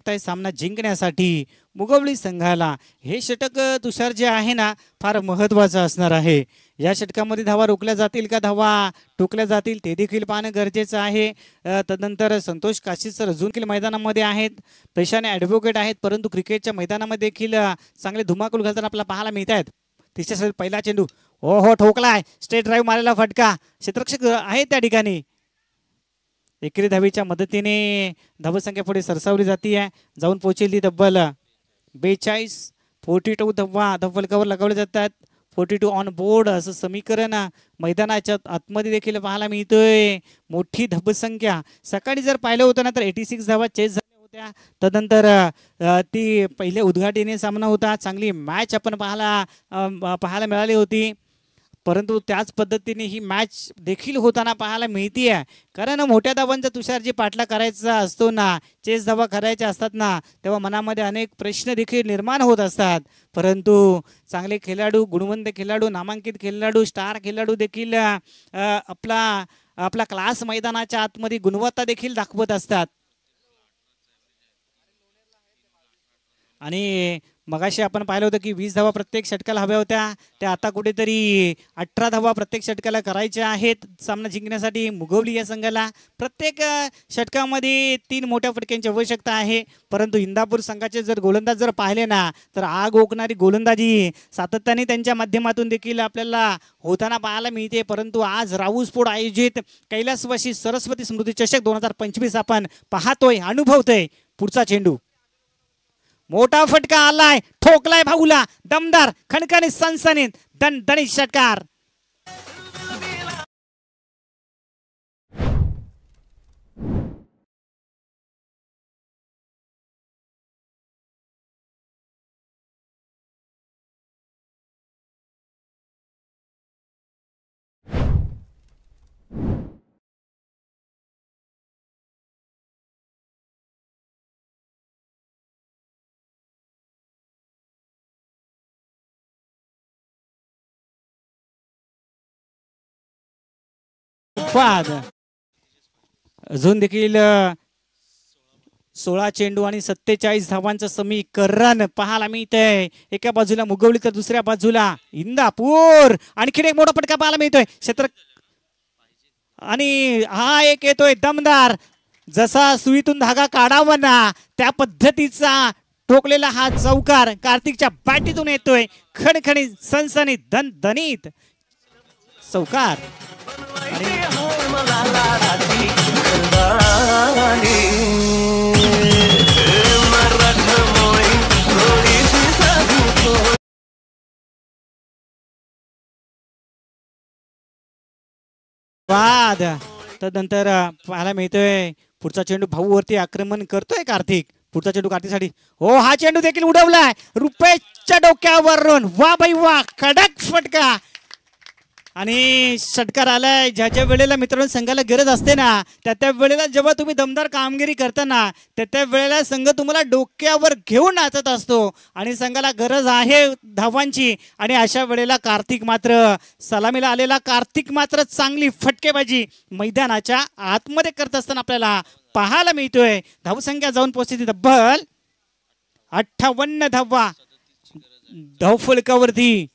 सामना जिंकण्यासाठी मुगवली संघाला हे षटक तुषार जे आहे ना फार महत्त्वाचं असणार आहे. या षटकामध्ये धावा रोखल्या जातील का धावा टोकल्या जातील ते देखील पाहणं गरजेचं आहे. तदनंतर संतोष काशीद सर अजून मैदानामध्ये आहेत, पेशाने ॲडव्होकेट आहेत, परंतु क्रिकेटच्या मैदानामध्ये देखील चांगले धुमाकूळ घालताना आपल्याला पाहायला मिळत आहेत. तिसऱ्या पहिला चेंडू हो ठोकलाय, स्ट्रेट ड्राईव्ह मारलेला फटका, क्षेत्ररक्षक आहे त्या ठिकाणी. एकेरी धावीच्या मदतीने धावसंख्या पुढे सरसावली जाते आहे, जाऊन पोहोचली तब्बल 42. 42 धावा धावफलकावर लगावले जातात. 42 ऑन बोर्ड असं समीकरण मैदानाच्या आतमध्ये देखील पाहायला मिळतोय. मोठी धावसंख्या सकाळी जर पाहिलं होतं ना तर 86 धावा चेस झाल्या होत्या. तदनंतर ती पहिले उद्घाटनीय सामना होता, चांगली मॅच आपण पाहायला मिळाली होती. परंतु त्याच पद्धतीने ही मॅच देखील होताना पाहायला मिळते आहे. कारण मोठ्या धावांचा तुषारजी पाठला करायचा असतो ना, चेस धावा करायच्या असतात ना, तेव्हा मनामध्ये अनेक प्रश्न देखील निर्माण होत असतात. परंतु चांगले खेळाडू, गुणवंत खेळाडू, नामांकित खेळाडू, स्टार खेळाडू देखील आपला क्लास मैदानाच्या आतमध्ये गुणवत्ता देखील दाखवत असतात. आणि मगाशी आपण पाहिलं होतं की 20 धावा प्रत्येक षटकाला हव्या होत्या, त्या आता कुठेतरी 18 धावा प्रत्येक षटकाला करायच्या आहेत सामना जिंकण्यासाठी मुगवली या संघाला. प्रत्येक षटकामध्ये 3 मोठ्या फटक्यांची आवश्यकता आहे. परंतु इंदापूर संघाचे जर गोलंदाज जर पाहिले ना तर आग ओकणारी गोलंदाजी सातत्याने त्यांच्या माध्यमातून देखील आपल्याला होताना पाहायला मिळते. परंतु आज राऊसपोड आयोजित कैलासवासी सरस्वती स्मृती चषक 2025 आपण पाहतोय, अनुभवतोय. पुढचा चेंडू मोठा फटका आलाय, ठोकलाय भाऊला, दमदार खणखणीत सनसनीत दणदणीत षटकार. अजून देखील 16 चेंडू आणि 47 धावांचं समीकरण पाहायला मिळतंय. एका बाजूला मुगवली तर दुसऱ्या बाजूला इंदापूर. आणखीन एक मोठा फटका पाहायला मिळतोय क्षेत्र आणि हा एक येतोय दमदार, जसा सुईतून धागा काढावा ना त्या पद्धतीचा ठोकलेला हा चौकार कार्तिकच्या बॅटीतून येतोय. खणखणीत सनसनीत दणदणीत चौकार. तदनंतर पाहायला मिळतोय पुढचा चेंडू भाऊ वरती आक्रमण करतोय कार्तिक. पुढचा चेंडू कार्तिकसाठी हो, हा चेंडू देखील उडवलाय रुपेशच्या डोक्यावरून. वा भाई वा, कडक फटका. आणि षटकार आलाय. ज्या ज्या वेळेला मित्रांनो संघाला गरज असते ना त्या वेळेला जेव्हा तुम्ही दमदार कामगिरी करताना त्या वेळेला संघ तुम्हाला डोक्यावर घेऊन नाचत असतो आणि संघाला गरज आहे धावांची. आणि अशा वेळेला कार्तिक मात्र सलामीला आलेला कार्तिक मात्र चांगली फटकेबाजी मैदानाच्या आतमध्ये करत असताना आपल्याला पाहायला मिळतोय. धावसंख्या जाऊन पोहोचते तब्बल 58 धावा धावफलकावरती.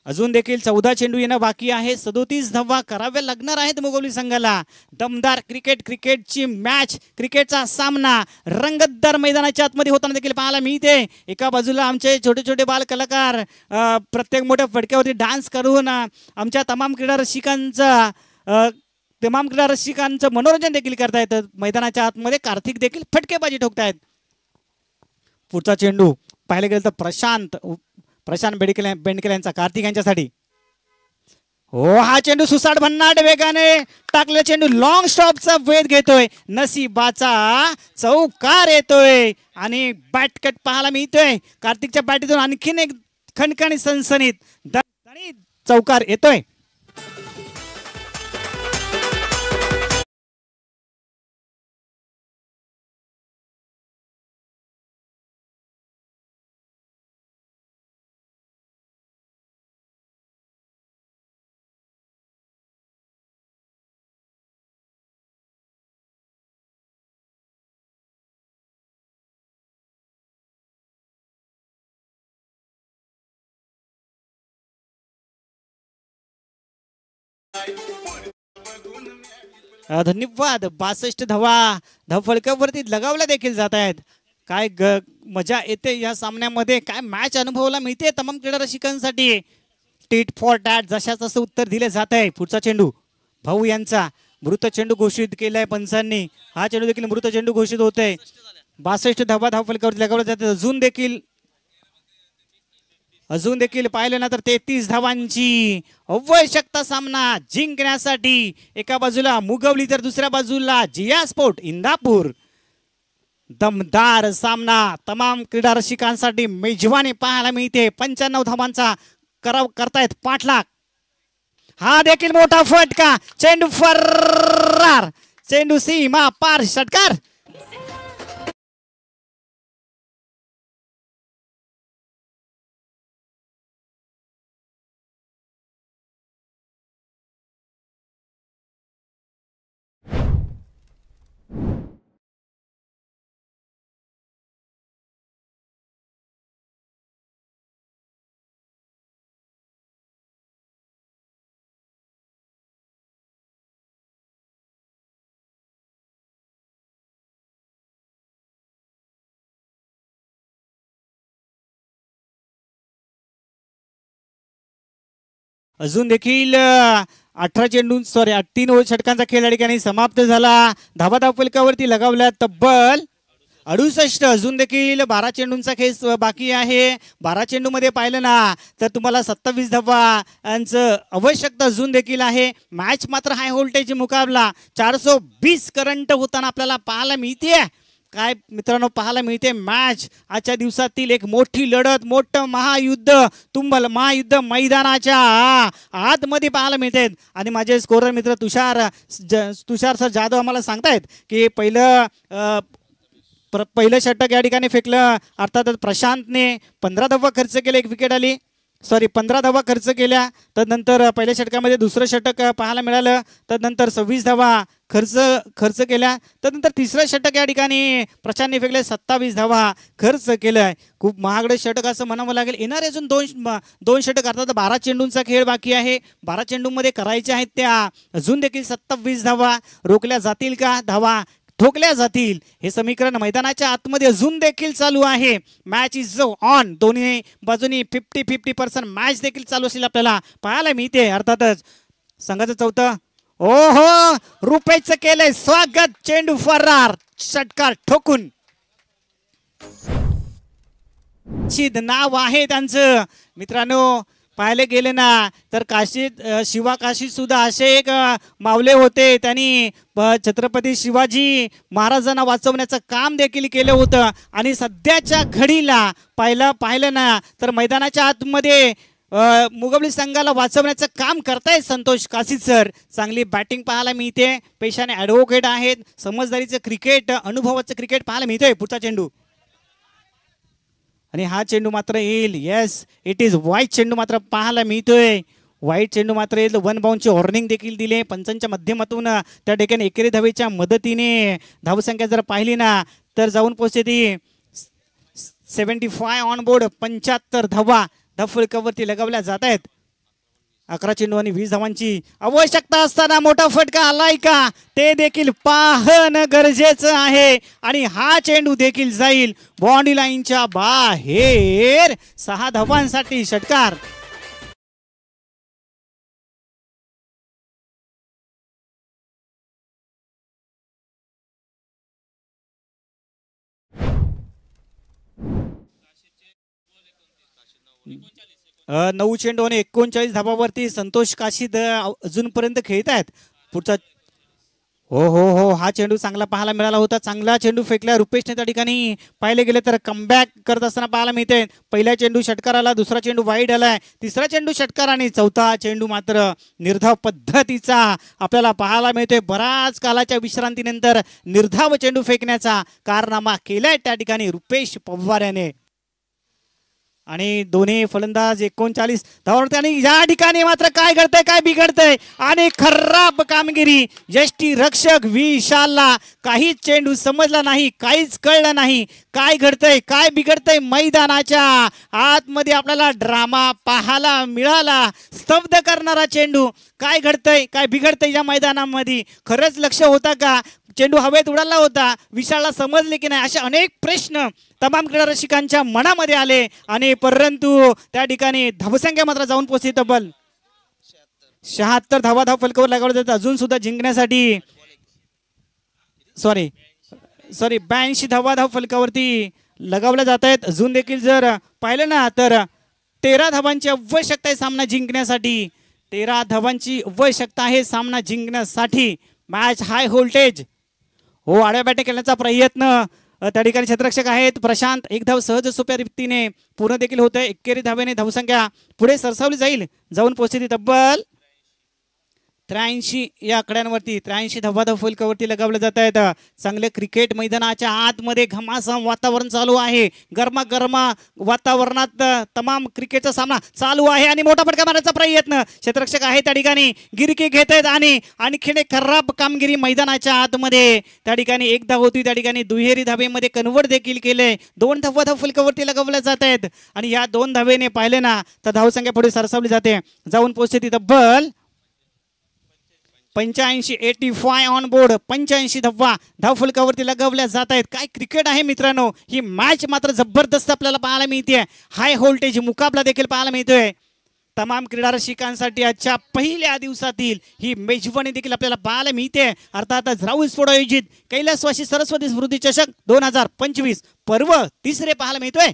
अजून देखील 14 चेंडू येणं बाकी आहे. 37 धावा कराव्या लागणार आहेत मुंबई संघाला. दमदार क्रिकेटची मॅच, क्रिकेटचा सामना रंगतदार मैदानाच्या आतमध्ये होताना देखील पाहायला मिळते. एका बाजूला आमचे छोटे छोटे बाल कलाकार प्रत्येक मोठ्या फटक्यावरती डान्स करून आमच्या तमाम क्रीडा रसिकांचं मनोरंजन देखील करतायत. मैदानाच्या आतमध्ये कार्तिक देखील फटकेबाजी ठोकतायत. पुढचा चेंडू पाहायला गेलं तर प्रशांत बेंडकेल यांचा कार्तिक यांच्यासाठी. हो, हा चेंडू सुसाट भन्नाट वेगाने टाकलेला चेंडू लॉंग स्टॉपचा वेध घेतोय. नसीबाचा चौकार येतोय आणि बॅटकट पाहायला मिळतोय. कार्तिकच्या बॅटीतून आणखीन एक खणखणी सनसनीत चौकार येतोय. धन्यवाद. 62 धावा धावफलकावरती लगावल्या देखील जात आहेत. काय मजा येते या सामन्यामध्ये. काय मॅच अनुभवायला मिळते तमाम क्रीडा रसिकांसाठी. टीट फॉर टॅट जशाच तसं उत्तर दिले जात आहे. पुढचा चेंडू भाऊ यांचा मृत चेंडू घोषित केलाय पंचांनी. हा चेंडू देखील मृत चेंडू घोषित होतोय. 62 धावा धावफलकावरती लगावल्या जाते. अजून देखील पाहिलं ना तर 33 धावांची आवश्यकता सामना जिंकण्यासाठी. एका बाजूला मुगवली तर दुसऱ्या बाजूला जिया स्पोर्ट इंदापूर. दमदार सामना तमाम क्रीडा रसिकांसाठी मेजवानी पाहायला मिळते. 95 धावांचा करतायत पाठलाग. हा देखील मोठा फटका. चेंडू फरार. चेंडू सीमा पार. षटकार. अजून देखील 3 षटकांचा खेळ या ठिकाणी समाप्त झाला. धावा धावफलकावरती लगावल्या तब्बल 68. अजून देखील 12 चेंडूंचा खेळ बाकी आहे. 12 चेंडू मध्ये पाहिलं ना तर तुम्हाला 27 धावांचं आवश्यकता अजून देखील आहे. मॅच मात्र हाय व्होल्टेज मुकाबला 420 करंट होताना आपल्याला पाहायला मिळते. काय मित्रांनो पाहायला मिळते मॅच आजच्या दिवसातील एक मोठी लढत, मोठं महायुद्ध, तुंबल महायुद्ध मैदानाच्या आतमध्ये पाहायला मिळते. आणि माझे स्कोरर मित्र तुषार सर जाधव आम्हाला सांगतायत की पहिलं षटक या ठिकाणी फेकलं. अर्थातच प्रशांतने 15 धावा खर्च केले, 15 धावा खर्च केल्या. तदनंतर पहिल्या षटकामध्ये दुसरं षटक पाहायला मिळालं. तदनंतर 26 धावा खर्च केल्या. तदनंतर तिसरं षटक या ठिकाणी प्रशांतने फेकले, 27 धावा खर्च केलाय. खूप महागडं षटक असं म्हणावं लागेल. येणारे अजून दोन षटक अर्थात 12 चेंडूंचा खेळ बाकी आहे. 12 चेंडूमध्ये करायच्या आहेत त्या अजून देखील 27 धावा रोखल्या जातील का, धावा ठोकल्या जातील, हे समीकरण मैदानाच्या आतमध्ये अजून देखील चालू आहे. Match is on. दोन्ही बाजूनी 50-50% मॅच देखील चालू असेल आपल्याला पाहायला मिळते. अर्थातच संघाचं चौथं ओहो रुपेशचं केलंय स्वागत. चेंडू फरार. षटकार ठोकून नाव आहे त्यांचं. मित्रांनो पाहिले गेले ना तर काशीत सुद्धा असे एक मावले होते. त्यांनी छत्रपती शिवाजी महाराजांना वाचवण्याचं काम देखील केलं होतं. आणि सध्याच्या घडीला पाहिलं ना तर मैदानाच्या आतमध्ये मुघबली संघाला वाचवण्याचं काम करतायत संतोष काशीद सर. चांगली बॅटिंग पाहायला मिळते. पेशाने ॲडव्होकेट आहेत. समजदारीचं क्रिकेट, अनुभवाचं क्रिकेट पाहायला मिळतंय. पुढचा चेंडू आणि हा चेंडू मात्र येईल. येस, इट इज वाईट चेंडू मात्र पाहायला मिळतोय. वाईट चेंडू मात्र येईल. वन बाउंडची वॉर्निंग देखील दिली पंचांच्या माध्यमातून. त्या ठिकाणी एकेरी धावेच्या मदतीने धावसंख्या जर पाहिली ना तर जाऊन पोहोचते ती 75 ऑन बोर्ड. 75 धावा धावफलकावरती लगावल्या जात आहेत. 11 चेंडू आणि 20 धावांची आवश्यकता असताना मोठा फटका आलाय का ते देखील पाहणं गरजेचं आहे. आणि हा चेंडू देखील जाईल बाउंड्री लाईनच्या बाहेर. 6 धावांसाठी षटकार. नऊ चेंडू आणि 39 धाबावरती संतोष काशीद अजूनपर्यंत खेळत आहेत. पुढचा हो हो हो हा चेंडू चांगला पाहायला मिळाला होता. चांगला चेंडू फेकला रुपेशने. त्या ठिकाणी पाहिले गेले तर कमबॅक करत असताना पाहायला मिळते. पहिला चेंडू षटकार आला, दुसरा चेंडू वाईड आलाय, तिसरा चेंडू षटकार आणि चौथा चेंडू मात्र निर्धाव पद्धतीचा आपल्याला पाहायला मिळतोय. बराच कालाच्या विश्रांतीनंतर निर्धाव चेंडू फेकण्याचा कारनामा केलाय त्या ठिकाणी रुपेश पवार याने. आणि दोन्ही फलंदाज 39 धावांवरती. आणि या ठिकाणी मात्र काय घडतंय, काय बिघडतंय आणि खराब कामगिरी. यष्टी रक्षक विशालला काहीच चेंडू समजला नाही, काहीच कळलं नाही. काय घडतंय, काय बिघडतंय मैदानाच्या आतमध्ये आपल्याला ड्रामा पाहायला मिळाला. स्तब्ध करणारा चेंडू. काय घडतंय, काय बिघडतंय या मैदानामध्ये. खरंच लक्ष होता का, चेंडू हवेत उडाला होता, विशालला समजले की नाही, असे अनेक प्रश्न तमाम क्रीडा रसिकांच्या मनामध्ये आले. आणि परंतु त्या ठिकाणी धावसंख्या मात्र जाऊन पोहोचली तब्बल 76 धावा धाव फलकावर लगावले जातात. अजून सुद्धा जिंकण्यासाठी सॉरी 82 धावा धाव फलकावरती लगावल्या जात आहेत. अजून देखील जर पाहिलं ना तर 13 धावांची आवश्यकता आहे सामना जिंकण्यासाठी. 13 धावांची आवश्यकता आहे सामना जिंकण्यासाठी. Match high voltage. हो, आडव्या बॅटिंग खेळण्याचा प्रयत्न त्या ठिकाणी क्षेत्ररक्षक आहेत प्रशांत. एक धाव सहज सोप्या रीतीने पूर्ण देखील होतंय. एकेरी धावेने धावसंख्या पुढे सरसावली जाईल. जाऊन पोहोचली तब्बल 83 या आकड्यांवरती. 83 धावा धाव फलकावरती लगावले जात आहेत. चांगले क्रिकेट मैदानाच्या आतमध्ये घमाघम वातावरण चालू आहे. गरमा वातावरणात तमाम क्रिकेटचा सामना चालू आहे. आणि मोठा फटका मारण्याचा प्रयत्न क्षेत्ररक्षक आहे त्या ठिकाणी गिरकी घेत आहेत. आणि आणखीन एक खराब कामगिरी मैदानाच्या आतमध्ये. त्या ठिकाणी एक धाव होती, त्या ठिकाणी दुहेरी धावेमध्ये कन्वर्ट देखील केले. 2 धावा धाव फलकावरती लगावल्या जात आहेत. आणि या 2 धावेने पाहिले ना तर धावसंख्या पुढे सरसावली जाते. जाऊन पोहोचते ती तब्बल 85 ऑन बोर्ड. 85 धावा धाव फलकावरती लगावल्या जात आहेत. काय क्रिकेट आहे मित्रांनो. ही मॅच मात्र जबरदस्त आपल्याला पाहायला मिळते. हाय व्होल्टेज मुकाबला देखील पाहायला मिळतोय. तमाम क्रीडा रसिकांसाठी आजच्या पहिल्या दिवसातील ही मेजवानी देखील आपल्याला पाहायला मिळते. अर्थातच राहुल स्पोर्ट आयोजित कैलासवासी सरस्वती स्मृती चषक 2025 पर्व तिसरे पाहायला मिळतोय.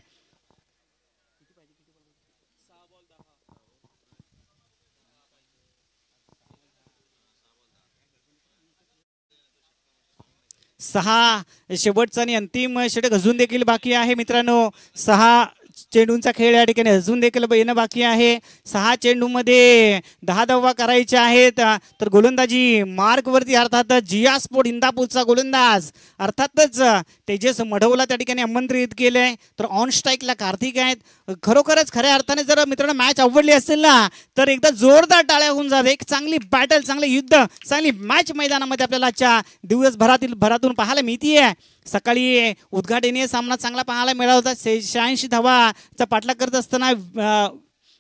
सहा शेवटचा आणि अंतिम षटक अजून देखील बाकी आहे मित्रांनो. 6 चेंडूंचा खेळ या ठिकाणी अजून देखील येणं बाकी आहे. 6 चेंडूमध्ये 10 धावा करायच्या आहेत. तर गोलंदाजी मार्कवरती अर्थातच जिया स्पोर्ट इंदापूरचा गोलंदाज अर्थातच तेजस मढवला त्या ठिकाणी आमंत्रित केलंय. तर ऑन स्ट्राईकला कार्तिक आहेत. खरोखरच खऱ्या अर्थाने जर मित्रांनो मॅच आवडली असेल ना तर एकदा जोरदार टाळ्या होऊन जावे. एक चांगली बॅटल, चांगले युद्ध, चांगली मॅच मैदानामध्ये आपल्याला आजच्या दिवसभरातून पाहायला मिळतीये. सकाळी उद्घाटनीय सामना चांगला पाहायला मिळाला होता. 86 धावाचा पाठलाग करत असताना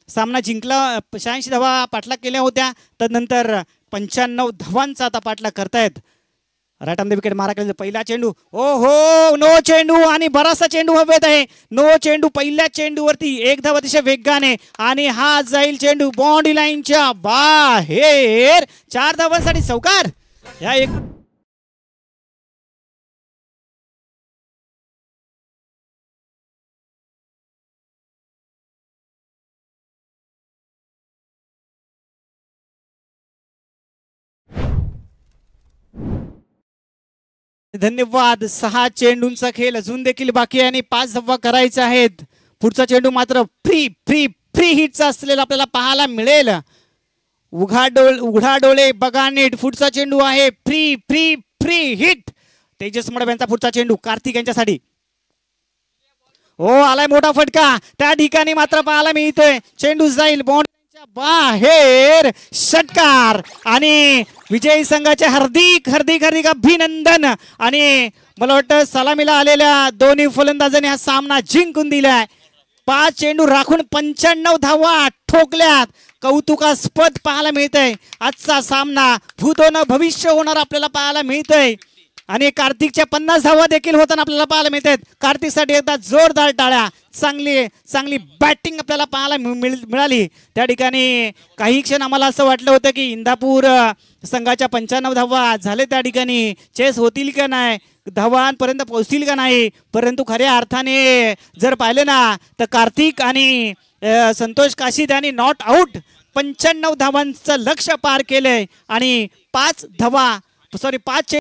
सामना जिंकला. 86 धावा पाठलाग केल्या होत्या. तदनंतर 95 धावांचा आता पाठलाग करतायत. राईट ऑन द विकेट मारा केला. पहिला चेंडू ओ हो नो चेंडू आणि बराचसा चेंडू हवेत आहे. नो चेंडू. पहिल्या चेंडूवरती एक धाव अतिशय वेगाने आणि हा जाईल चेंडू बाउंड्री लाईनच्या बाहेर. 4 धावांसाठी चौकार. या एक धन्यवाद. 6 चेंडूंचा खेळ अजून देखील बाकी आहे आणि 5 धावा करायच्या आहेत. पुढचा चेंडू मात्र फ्री फ्री फ्री हिटचा असलेला आपल्याला पाहायला मिळेल. उघडा डोळे बघा नीट. पुढचा चेंडू आहे free free free hit. Tejas मडब यांचा पुढचा चेंडू कार्तिक यांच्यासाठी. हो आलाय मोठा फटका. त्या ठिकाणी मात्र पाहायला मिळतोय चेंडू जाईल बाउंड्रीच्या बाहेर. षटकार आणि विजयी संघाचे हार्दिक हार्दिक हार्दिक अभिनंदन. आणि मला वाटतं सलामीला आलेल्या दोन्ही फलंदाजांनी हा सामना जिंकून दिलाय. 5 चेंडू राखून 95 धावा ठोकल्यात. कौतुकास्पद पाहायला मिळतंय. आजचा सामना भूतो न भविष्य होणार आपल्याला पाहायला मिळतंय. आणि कार्तिकच्या 50 धावा देखील होताना आपल्याला पाहायला मिळतात. कार्तिकसाठी एकदा जोरदार टाळ्या. चांगली बॅटिंग आपल्याला पाहायला मिळाली. त्या ठिकाणी काही क्षण आम्हाला असं वाटलं होतं की इंदापूर संघाच्या 95 धावा झाले, त्या ठिकाणी चेस होतील का नाही, धावांपर्यंत पोहोचतील का नाही. परंतु खऱ्या अर्थाने जर पाहिले ना तर कार्तिक आणि संतोष काशीद यांनी नॉट आउट 95 धावांचं लक्ष्य पार केलंय. आणि 5 धावा 5